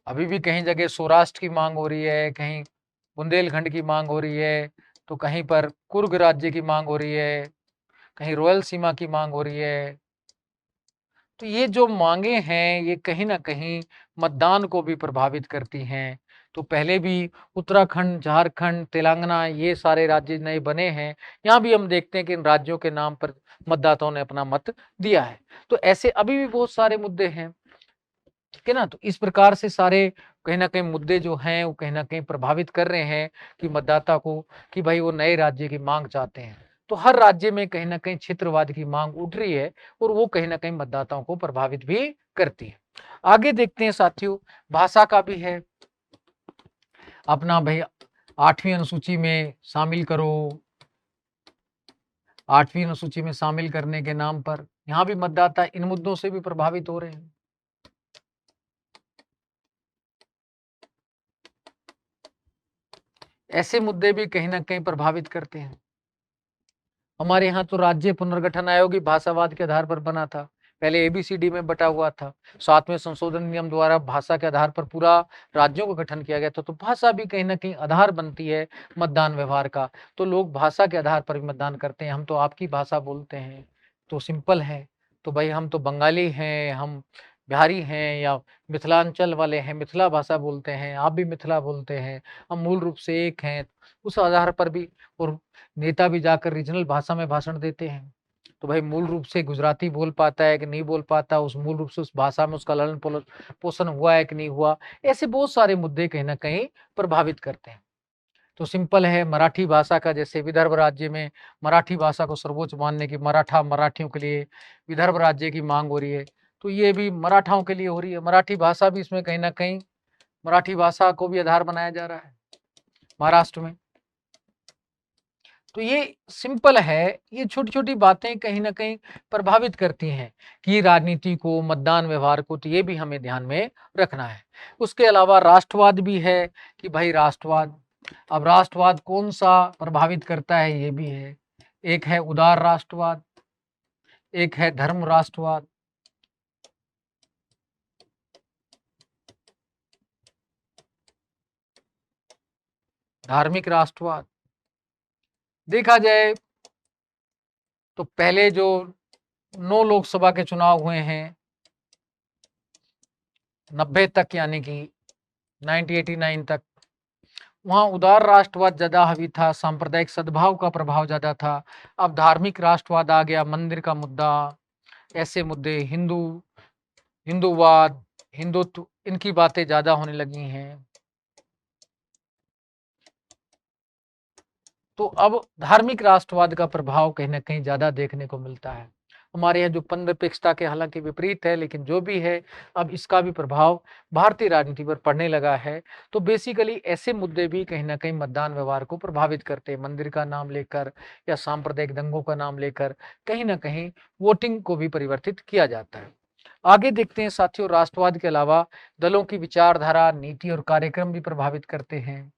अभी भी कहीं जगह सौराष्ट्र की मांग हो रही है, कहीं बुंदेलखंड की मांग हो रही है, तो कहीं पर कुर्ग राज्य की मांग हो रही है, कहीं रॉयल सीमा की मांग हो रही है। तो ये जो मांगे हैं ये कहीं न कहीं मतदान को भी प्रभावित करती हैं। तो पहले भी उत्तराखंड, झारखंड, तेलंगाना ये सारे राज्य नए बने हैं। यहाँ भी हम देखते हैं कि इन राज्यों के नाम पर मतदाताओं ने अपना मत दिया है। तो ऐसे अभी भी बहुत सारे मुद्दे हैं, ठीक है ना? तो इस प्रकार से सारे कहीं न कहीं मुद्दे जो हैं वो कहीं न कहीं प्रभावित कर रहे हैं कि मतदाता को कि भाई वो नए राज्य की माँग चाहते हैं। तो हर राज्य में कहीं न कहीं क्षेत्रवाद की माँग उठ रही है और वो कहीं न कहीं मतदाताओं को प्रभावित भी करती है। आगे देखते हैं साथियों, भाषा का भी है। अपना भई 8वीं अनुसूची में शामिल करो, 8वीं अनुसूची में शामिल करने के नाम पर यहाँ भी मतदाता इन मुद्दों से भी प्रभावित हो रहे हैं। ऐसे मुद्दे भी कहीं न कहीं प्रभावित करते हैं। हमारे यहाँ तो राज्य पुनर्गठन आयोग ही भाषावाद के आधार पर बना था। पहले एबीसीडी में बटा हुआ था। 7वें संशोधन नियम द्वारा भाषा के आधार पर पूरा राज्यों का गठन किया गया था। तो भाषा भी कहीं न कहीं आधार बनती है मतदान व्यवहार का। तो लोग भाषा के आधार पर भी मतदान करते हैं। हम तो आपकी भाषा बोलते हैं, तो सिंपल है। तो भाई हम तो बंगाली हैं, हम बिहारी हैं या मिथिलांचल वाले हैं, मिथिला भाषा बोलते हैं, आप भी मिथिला बोलते हैं, हम मूल रूप से एक हैं। उस आधार पर भी और नेता भी जाकर रीजनल भाषा में भाषण देते हैं। तो भाई मूल रूप से गुजराती बोल पाता है कि नहीं बोल पाता, उस मूल रूप से उस भाषा में उसका लालन पोषण हुआ है कि नहीं हुआ, ऐसे बहुत सारे मुद्दे कहीं न कहीं प्रभावित करते हैं। तो सिंपल है, मराठी भाषा का जैसे विदर्भ राज्य में मराठी भाषा को सर्वोच्च मानने की मराठियों के लिए विदर्भ राज्य की माँग हो रही है। तो ये भी मराठाओं के लिए हो रही है। मराठी भाषा भी इसमें कहीं न कहीं मराठी भाषा को भी आधार बनाया जा रहा है महाराष्ट्र में। तो ये सिंपल है, ये छोटी-छोटी बातें कहीं न कहीं प्रभावित करती हैं कि राजनीति को, मतदान व्यवहार को, तो ये भी हमें ध्यान में रखना है। उसके अलावा राष्ट्रवाद भी है कि भाई राष्ट्रवाद, अब राष्ट्रवाद कौन-सा प्रभावित करता है ये भी है। एक है उदार राष्ट्रवाद, एक है धर्म राष्ट्रवाद। धार्मिक राष्ट्रवाद। देखा जाए तो पहले जो 9 लोकसभा के चुनाव हुए हैं, 90 तक यानी कि 1989 तक, वहाँ उदार राष्ट्रवाद ज़्यादा हावी था, सांप्रदायिक सद्भाव का प्रभाव ज़्यादा था। अब धार्मिक राष्ट्रवाद आ गया, मंदिर का मुद्दा, ऐसे मुद्दे, हिंदूवाद, हिंदुत्व, इनकी बातें ज़्यादा होने लगी हैं। तो अब धार्मिक राष्ट्रवाद का प्रभाव कहीं न कहीं ज़्यादा देखने को मिलता है। हमारे यहाँ जो पंथनिरपेक्षता के हालाँकि विपरीत है, लेकिन जो भी है, अब इसका भी प्रभाव भारतीय राजनीति पर पड़ने लगा है। तो बेसिकली ऐसे मुद्दे भी कहीं न कहीं मतदान व्यवहार को प्रभावित करते हैं। मंदिर का नाम लेकर या सांप्रदायिक दंगों का नाम लेकर कहीं न कहीं वोटिंग को भी परिवर्तित किया जाता है। आगे देखते हैं साथियों, राष्ट्रवाद के अलावा दलों की विचारधारा, नीति और कार्यक्रम भी प्रभावित करते हैं।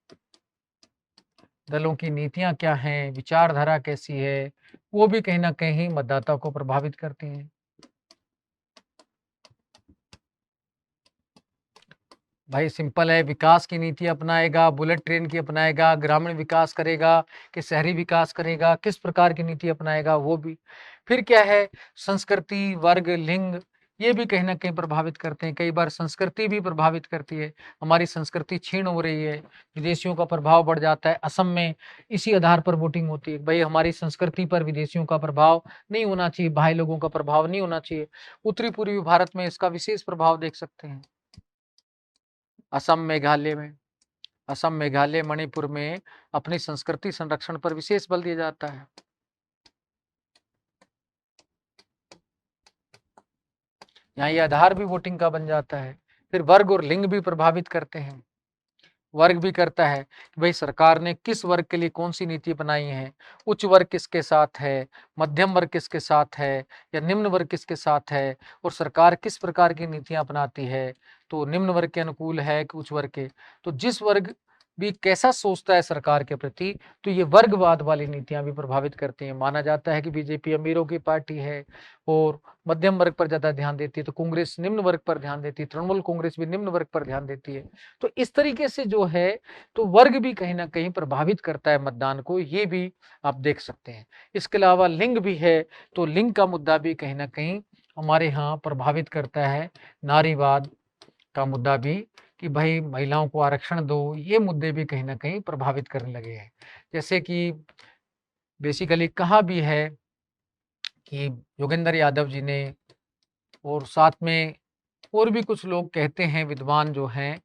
दलों की नीतियाँ क्या हैं, विचारधारा कैसी है, वो भी कहीं न कहीं मतदाता को प्रभावित करती हैं। भाई सिंपल है, विकास की नीति अपनाएगा, बुलेट ट्रेन की अपनाएगा, ग्रामीण विकास करेगा कि शहरी विकास करेगा, किस प्रकार की नीति अपनाएगा वो भी। फिर क्या है, संस्कृति, वर्ग, लिंग, ये भी कहीं न कहीं प्रभावित करते हैं। कई बार संस्कृति भी प्रभावित करती है, हमारी संस्कृति क्षीण हो रही है, विदेशियों का प्रभाव बढ़ जाता है। असम में इसी आधार पर वोटिंग होती है, भई हमारी संस्कृति पर विदेशियों का प्रभाव नहीं होना चाहिए, बाह्य लोगों का प्रभाव नहीं होना चाहिए। उत्तरी-पूर्वी भारत में इसका विशेष प्रभाव देख सकते हैं। असम, मेघालय में असम, मेघालय, मणिपुर में अपनी संस्कृति संरक्षण पर विशेष बल दिया जाता है। यहाँ ये आधार भी वोटिंग का बन जाता है। फिर वर्ग और लिंग भी प्रभावित करते हैं। वर्ग भी करता है कि भाई सरकार ने किस वर्ग के लिए कौन सी नीति बनाई है, उच्च वर्ग किसके साथ है, मध्यम वर्ग किसके साथ है या निम्न वर्ग किसके साथ है, और सरकार किस प्रकार की नीतियां अपनाती है। तो निम्न वर्ग के अनुकूल है कि उच्च वर्ग के। तो जिस वर्ग भी कैसा सोचता है सरकार के प्रति, तो ये वर्गवाद वाली नीतियां भी प्रभावित करती हैं। माना जाता है कि बीजेपी अमीरों की पार्टी है और मध्यम वर्ग पर ज्यादा ध्यान देती है, तो कांग्रेस निम्न वर्ग पर ध्यान देती है, तृणमूल कांग्रेस भी निम्न वर्ग पर ध्यान देती है। तो इस तरीके से जो है, तो वर्ग भी कहीं ना कहीं प्रभावित करता है मतदान को, ये भी आप देख सकते हैं। इसके अलावा लिंग भी है, तो लिंग का मुद्दा भी कहीं ना कहीं हमारे यहाँ प्रभावित करता है। नारीवाद का मुद्दा भी, कि भाई महिलाओं को आरक्षण दो, ये मुद्दे भी कहीं ना कहीं प्रभावित करने लगे हैं। जैसे कि बेसिकली कहा भी है कि योगेंद्र यादव जी ने, और साथ में और भी कुछ लोग कहते हैं, विद्वान जो हैं,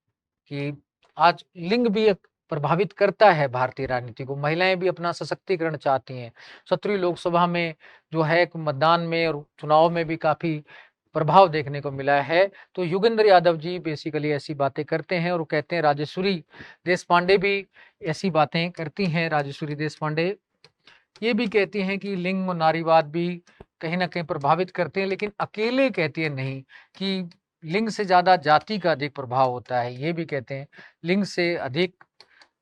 कि आज लिंग भी एक प्रभावित करता है भारतीय राजनीति को। महिलाएं भी अपना सशक्तिकरण चाहती हैं। 17वीं लोकसभा में जो है मतदान में और चुनाव में भी काफी प्रभाव देखने को मिला है। तो योगेंद्र यादव जी बेसिकली ऐसी बातें करते हैं, और वो कहते हैं, राजेश्वरी देश पांडे भी ऐसी बातें करती हैं। राजेश्वरी देश पांडे ये भी कहती हैं कि लिंग और नारीवाद भी कहीं ना कहीं प्रभावित करते हैं, लेकिन अकेले कहती है नहीं, कि लिंग से ज्यादा जाति का अधिक प्रभाव होता है। ये भी कहते हैं लिंग से अधिक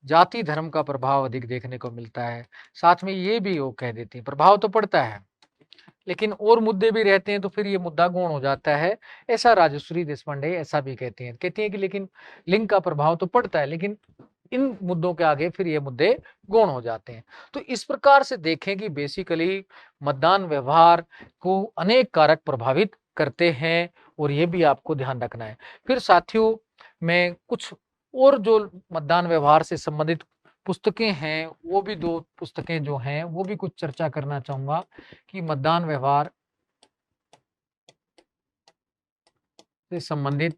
जाति धर्म का प्रभाव अधिक देखने को मिलता है। साथ में ये भी वो कह देती है प्रभाव तो पड़ता है, लेकिन और मुद्दे भी रहते हैं, तो फिर ये मुद्दा गौण हो जाता है। ऐसा राजश्री देशपांडे ऐसा भी कहती हैं कि लेकिन लिंग का प्रभाव तो पड़ता है, लेकिन इन मुद्दों के आगे फिर ये मुद्दे गौण हो जाते हैं। तो इस प्रकार से देखें कि बेसिकली मतदान व्यवहार को अनेक कारक प्रभावित करते हैं, और ये भी आपको ध्यान रखना है। फिर साथियों, मैं कुछ और जो मतदान व्यवहार से संबंधित पुस्तकें हैं, वो भी दो पुस्तकें जो हैं वो भी कुछ चर्चा करना चाहूंगा, कि मतदान व्यवहार से संबंधित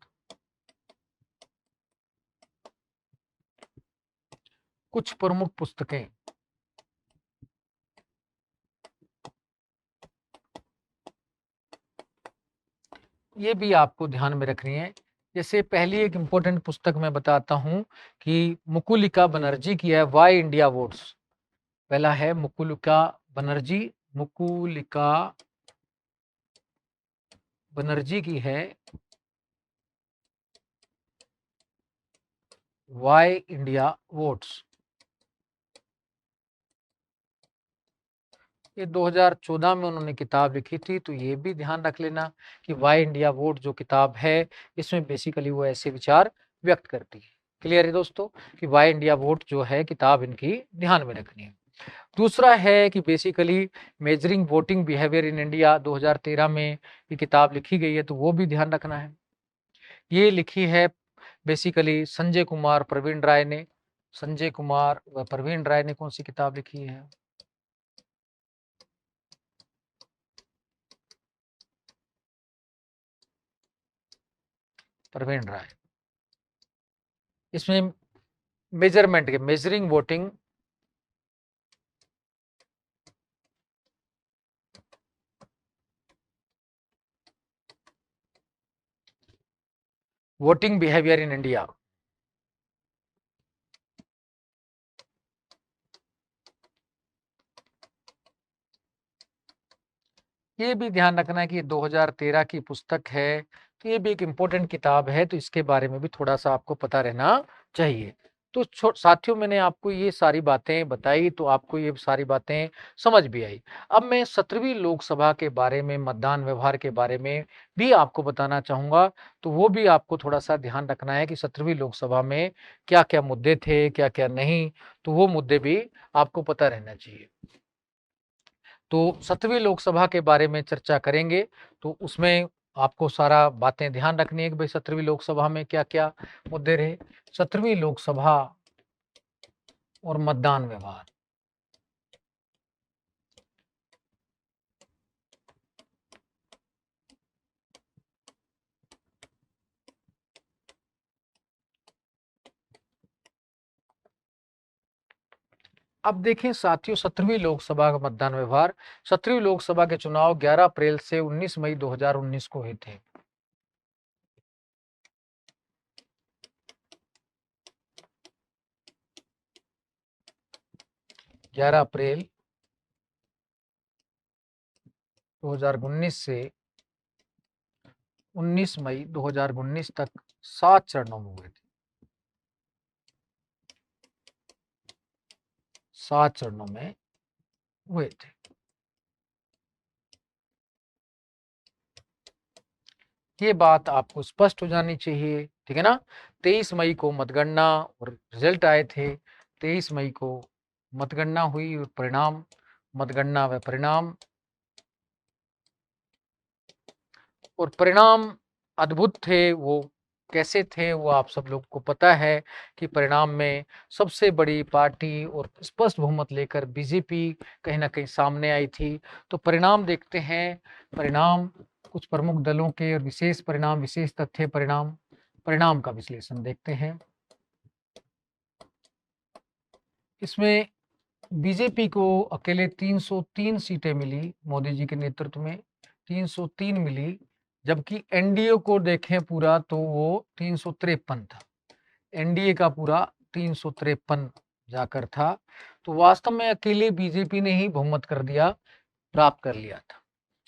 कुछ प्रमुख पुस्तकें, ये भी आपको ध्यान में रखनी है। जैसे पहली एक इम्पोर्टेंट पुस्तक मैं बताता हूं, कि मुकुलिका बनर्जी की है, वाई इंडिया वोट्स। पहला है मुकुलिका बनर्जी, मुकुलिका बनर्जी की है वाई इंडिया वोट्स। ये 2014 में उन्होंने किताब लिखी थी। तो ये भी ध्यान रख लेना कि वाई इंडिया वोट जो किताब है, इसमें बेसिकली वो ऐसे विचार व्यक्त करती है। क्लियर है दोस्तों, कि वाई इंडिया वोट जो है किताब, इनकी ध्यान में रखनी है। दूसरा है कि basically measuring voting behaviour in India, 2013 में ये किताब लिखी गई है, तो वो भी ध्यान रखना है। ये लिखी है बेसिकली संजय कुमार प्रवीण राय ने। संजय कुमार व प्रवीण राय ने कौन सी किताब लिखी है? प्रवीण राय। इसमें मेजरमेंट के, measuring voting, voting behaviour in India, ये भी ध्यान रखना है कि ये 2013 की पुस्तक है। तो ये भी एक इम्पोर्टेंट किताब है, तो इसके बारे में भी थोड़ा सा आपको पता रहना चाहिए। तो साथियों, मैंने आपको ये सारी बातें बताई, तो आपको ये सारी बातें समझ भी आई। अब मैं 17वीं लोकसभा के बारे में, मतदान व्यवहार के बारे में भी आपको बताना चाहूंगा। तो वो भी आपको थोड़ा सा ध्यान रखना है कि 17वीं लोकसभा में क्या क्या मुद्दे थे, क्या क्या नहीं, तो वो मुद्दे भी आपको पता रहना चाहिए। तो 17वीं लोकसभा के बारे में चर्चा करेंगे, तो उसमें आपको सारा बातें ध्यान रखनी है कि भाई 17वीं लोकसभा में क्या क्या मुद्दे रहे। 17वीं लोकसभा और मतदान व्यवहार, अब देखें साथियों, 17वीं लोकसभा का मतदान व्यवहार। 17वीं लोकसभा के चुनाव 11 अप्रैल से 19 मई 2019 को हुए थे। 11 अप्रैल 2019 से 19 मई 2019 तक 7 चरणों में हुए थे। 7 चरणों में हुए थे। ये बात आपको स्पष्ट हो जानी चाहिए, ठीक है ना। 23 मई को मतगणना और रिजल्ट आए थे। 23 मई को मतगणना हुई और परिणाम, मतगणना व परिणाम, और परिणाम अद्भुत थे। वो कैसे थे वो आप सब लोग को पता है कि परिणाम में सबसे बड़ी पार्टी और स्पष्ट बहुमत लेकर बीजेपी कहीं ना कहीं सामने आई थी। तो परिणाम देखते हैं, परिणाम कुछ प्रमुख दलों के और विशेष परिणाम, विशेष तथ्य परिणाम, परिणाम का विश्लेषण देखते हैं। इसमें बीजेपी को अकेले 303 सीटें मिली, मोदी जी के नेतृत्व में 303 मिली, जबकि एनडीए को देखें पूरा तो वो 353 था। एनडीए का पूरा 353 जाकर था। तो वास्तव में अकेले बीजेपी ने ही बहुमत कर दिया, प्राप्त कर लिया था।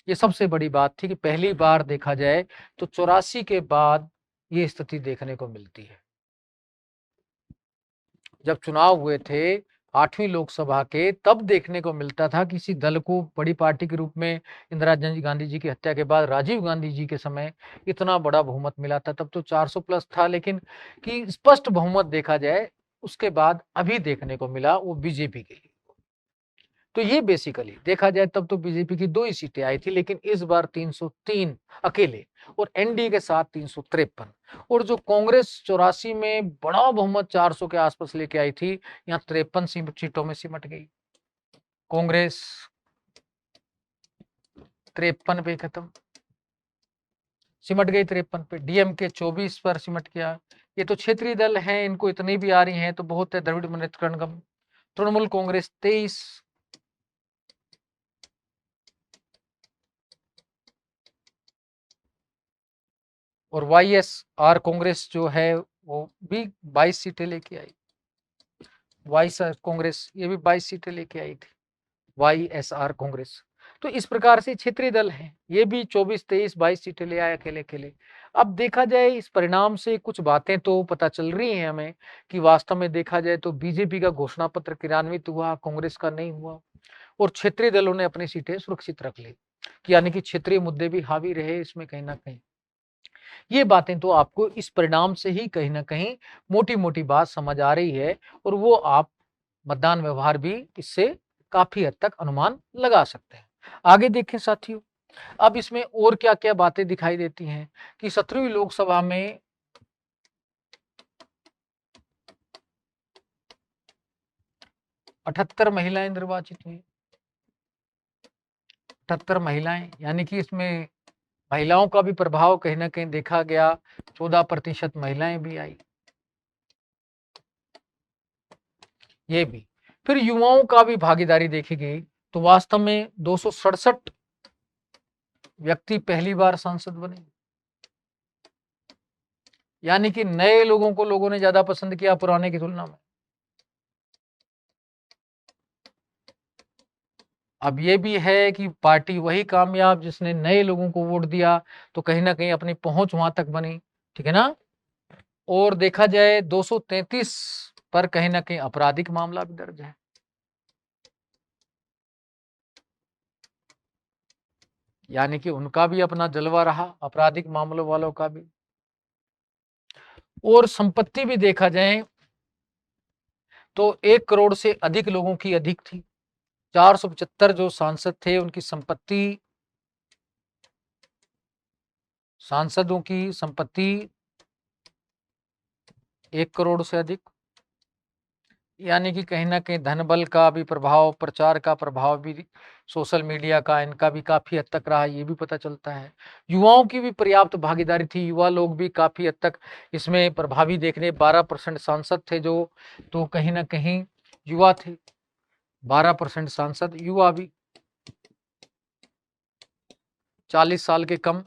ये सबसे बड़ी बात थी कि पहली बार देखा जाए तो 84 के बाद ये स्थिति देखने को मिलती है। जब चुनाव हुए थे 8वीं लोकसभा के, तब देखने को मिलता था किसी दल को बड़ी पार्टी के रूप में इंदिरा गांधी जी की हत्या के बाद राजीव गांधी जी के समय इतना बड़ा बहुमत मिला था। तब तो 400 प्लस था, लेकिन कि स्पष्ट बहुमत देखा जाए उसके बाद अभी देखने को मिला वो बीजेपी के लिए। तो ये बेसिकली देखा जाए तब तो बीजेपी की 2 ही सीटें आई थी, लेकिन इस बार 303 अकेले, और एनडीए के साथ 353। और जो कांग्रेस 84 में बड़ा बहुमत 400 के आसपास लेके आई थी, यहाँ 53 सीटों में सिमट गई कांग्रेस, 53 पे खत्म, सिमट गई 53 पे। डीएमके 24 पर सिमट गया। ये तो क्षेत्रीय दल हैं, इनको इतनी भी आ रही हैं तो बहुत है। द्रविड़ मुन्नेत्र कड़गम, तृणमूल कांग्रेस 23, और वाईएसआर कांग्रेस जो है वो भी 22 सीटें लेके आई। वाईएसआर कांग्रेस ये भी 22 सीटें लेके आई थी, वाईएसआर कांग्रेस। तो इस प्रकार से क्षेत्रीय दल हैं, ये भी 24, 23, 22 सीटें ले आए अकेले अकेले। अब देखा जाए इस परिणाम से कुछ बातें तो पता चल रही हैं हमें कि वास्तव में देखा जाए तो बीजेपी का घोषणा पत्र क्रियान्वित हुआ, कांग्रेस का नहीं हुआ, और क्षेत्रीय दलों ने अपनी सीटें सुरक्षित रख ली, यानी कि क्षेत्रीय मुद्दे भी हावी रहे इसमें कहीं ना कहीं। ये बातें तो आपको इस परिणाम से ही कहीं ना कहीं मोटी मोटी बात समझ आ रही है, और वो आप मतदान व्यवहार भी इससे काफी हद तक अनुमान लगा सकते हैं। आगे देखें साथियों, अब इसमें और क्या क्या बातें दिखाई देती हैं कि 17वीं लोकसभा में 78 महिलाएं निर्वाचित हुई। 78 महिलाएं, यानी कि इसमें महिलाओं का भी प्रभाव कहीं ना कहीं देखा गया। 14% महिलाएं भी आई, ये भी। फिर युवाओं का भी भागीदारी देखी गई, तो वास्तव में 267 व्यक्ति पहली बार सांसद बने, यानी कि नए लोगों को लोगों ने ज्यादा पसंद किया पुराने की तुलना में। अब ये भी है कि पार्टी वही कामयाब जिसने नए लोगों को वोट दिया, तो कहीं ना कहीं अपनी पहुंच वहां तक बनी, ठीक है ना। और देखा जाए 233 पर कहीं ना कहीं आपराधिक मामला भी दर्ज है, यानी कि उनका भी अपना जलवा रहा, आपराधिक मामलों वालों का भी। और संपत्ति भी देखा जाए तो 1 करोड़ से अधिक लोगों की अधिक थी। 475 जो सांसद थे उनकी संपत्ति, सांसदों की संपत्ति 1 करोड़ से अधिक, यानी कि कहीं ना कहीं धन बल का भी प्रभाव, प्रचार का प्रभाव भी, सोशल मीडिया का इनका भी काफी हद तक रहा, ये भी पता चलता है। युवाओं की भी पर्याप्त भागीदारी थी, युवा लोग भी काफी हद तक इसमें प्रभावी देखने। 12% सांसद थे जो, तो कहीं ना कहीं युवा थे। 12% सांसद युवा भी, 40 साल के कम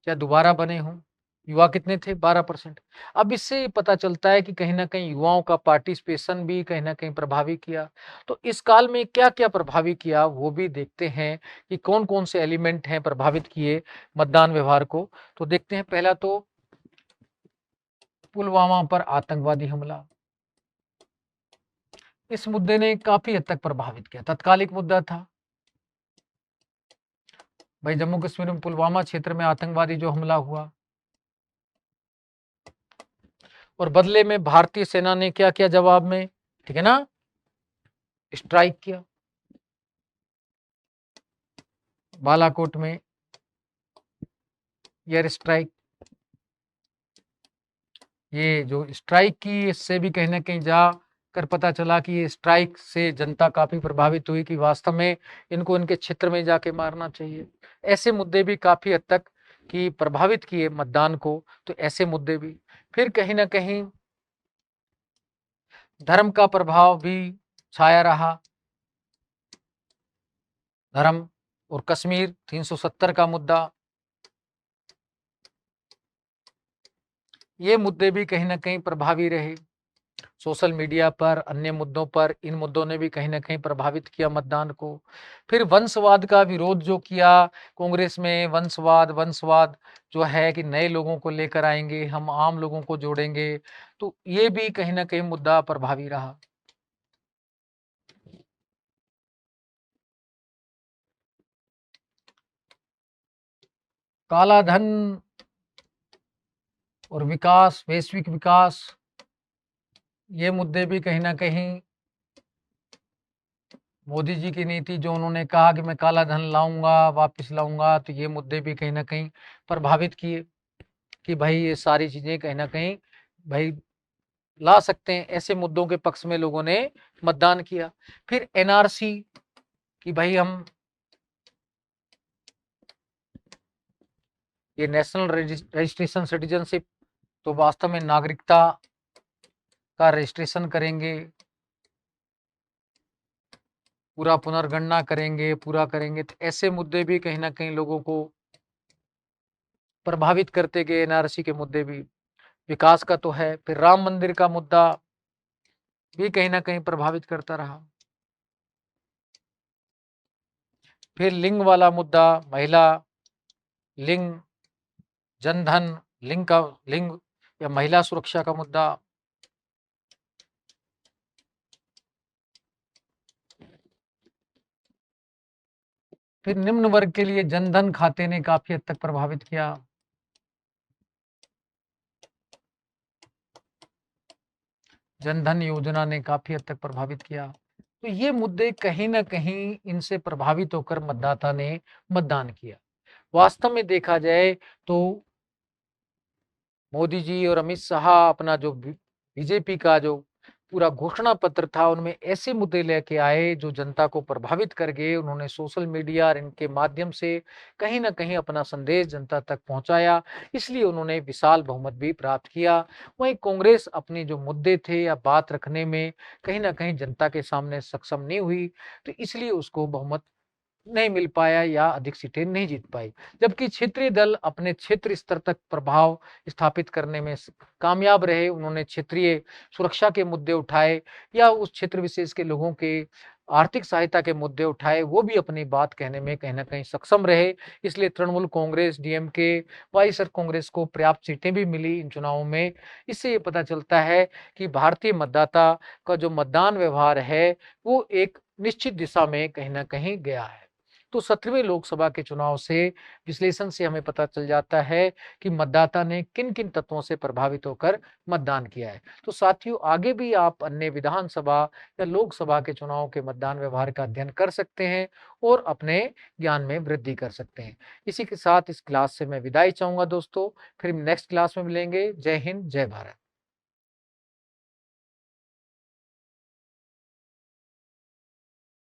या दोबारा बने हों। युवा कितने थे? 12%। अब इससे पता चलता है कि कहीं ना कहीं युवाओं का पार्टिसिपेशन भी कहीं ना कहीं प्रभावी किया। तो इस काल में क्या क्या प्रभावी किया वो भी देखते हैं कि कौन कौन से एलिमेंट हैं प्रभावित किए मतदान व्यवहार को। तो देखते हैं, पहला तो पुलवामा पर आतंकवादी हमला, इस मुद्दे ने काफी हद तक प्रभावित किया। तत्कालिक मुद्दा था भाई जम्मू कश्मीर में पुलवामा क्षेत्र में आतंकवादी जो हमला हुआ, और बदले में भारतीय सेना ने क्या किया जवाब में, ठीक है ना, स्ट्राइक किया बालाकोट में, एयर स्ट्राइक। ये जो स्ट्राइक की, इससे भी कहीं ना कहीं जाकर पता चला कि ये स्ट्राइक से जनता काफी प्रभावित हुई कि वास्तव में इनको इनके क्षेत्र में जाके मारना चाहिए। ऐसे मुद्दे भी काफी हद तक कि प्रभावित किए मतदान को। तो ऐसे मुद्दे भी, फिर कहीं ना कहीं धर्म का प्रभाव भी छाया रहा। धर्म और कश्मीर 370 का मुद्दा, ये मुद्दे भी कहीं ना कहीं प्रभावी रहे। सोशल मीडिया पर, अन्य मुद्दों पर, इन मुद्दों ने भी कहीं ना कहीं प्रभावित किया मतदान को। फिर वंशवाद का विरोध जो किया कांग्रेस में, वंशवाद वंशवाद जो है कि नए लोगों को लेकर आएंगे, हम आम लोगों को जोड़ेंगे, तो ये भी कहीं ना कहीं मुद्दा प्रभावी रहा। काला धन और विकास, वैश्विक विकास, ये मुद्दे भी कहीं ना कहीं मोदी जी की नीति जो उन्होंने कहा कि मैं काला धन लाऊंगा, वापस लाऊंगा, तो ये मुद्दे भी कहीं ना कहीं प्रभावित किए कि भाई ये सारी चीजें कहीं ना कहीं भाई ला सकते हैं। ऐसे मुद्दों के पक्ष में लोगों ने मतदान किया। फिर एनआरसी कि भाई हम ये नेशनल रजिस्ट्रेशन सिटीजनशिप, तो वास्तव में नागरिकता का रजिस्ट्रेशन करेंगे, पूरा पुनर्गणना करेंगे, पूरा करेंगे। तो ऐसे मुद्दे भी कहीं ना कहीं लोगों को प्रभावित करते गए। एनआरसी के मुद्दे भी, विकास का तो है। फिर राम मंदिर का मुद्दा भी कहीं ना कहीं प्रभावित करता रहा। फिर लिंग वाला मुद्दा, महिला लिंग, जनधन, लिंग या महिला सुरक्षा का मुद्दा। फिर निम्न वर्ग के लिए जनधन खाते ने काफी हद तक प्रभावित किया। जनधन योजना ने काफी हद तक प्रभावित किया। तो ये मुद्दे कहीं ना कहीं इनसे प्रभावित होकर मतदाता ने मतदान किया। वास्तव में देखा जाए तो मोदी जी और अमित शाह अपना जो बीजेपी का जो पूरा घोषणा पत्र था, उनमें ऐसे मुद्दे लेके आए जो जनता को प्रभावित कर गए। उन्होंने सोशल मीडिया और इनके माध्यम से कहीं ना कहीं अपना संदेश जनता तक पहुंचाया, इसलिए उन्होंने विशाल बहुमत भी प्राप्त किया। वहीं कांग्रेस अपने जो मुद्दे थे या बात रखने में कहीं ना कहीं जनता के सामने सक्षम नहीं हुई, तो इसलिए उसको बहुमत नहीं मिल पाया या अधिक सीटें नहीं जीत पाई। जबकि क्षेत्रीय दल अपने क्षेत्र स्तर तक प्रभाव स्थापित करने में कामयाब रहे। उन्होंने क्षेत्रीय सुरक्षा के मुद्दे उठाए या उस क्षेत्र विशेष के लोगों के आर्थिक सहायता के मुद्दे उठाए, वो भी अपनी बात कहने में कहीं ना कहीं सक्षम रहे। इसलिए तृणमूल कांग्रेस, डीएमके, वाईएसआर कांग्रेस को पर्याप्त सीटें भी मिली इन चुनावों में। इससे ये पता चलता है कि भारतीय मतदाता का जो मतदान व्यवहार है वो एक निश्चित दिशा में कहीं ना कहीं गया है। तो 17वें लोकसभा के चुनाव से विश्लेषण से हमें पता चल जाता है कि मतदाता ने किन किन तत्वों से प्रभावित होकर मतदान किया है। तो साथियों, आगे भी आप अन्य विधानसभा या लोकसभा के चुनाव के मतदान व्यवहार का अध्ययन कर सकते हैं और अपने ज्ञान में वृद्धि कर सकते हैं। इसी के साथ इस क्लास से मैं विदाई चाहूंगा दोस्तों। फिर नेक्स्ट क्लास में मिलेंगे। जय हिंद, जय भारत।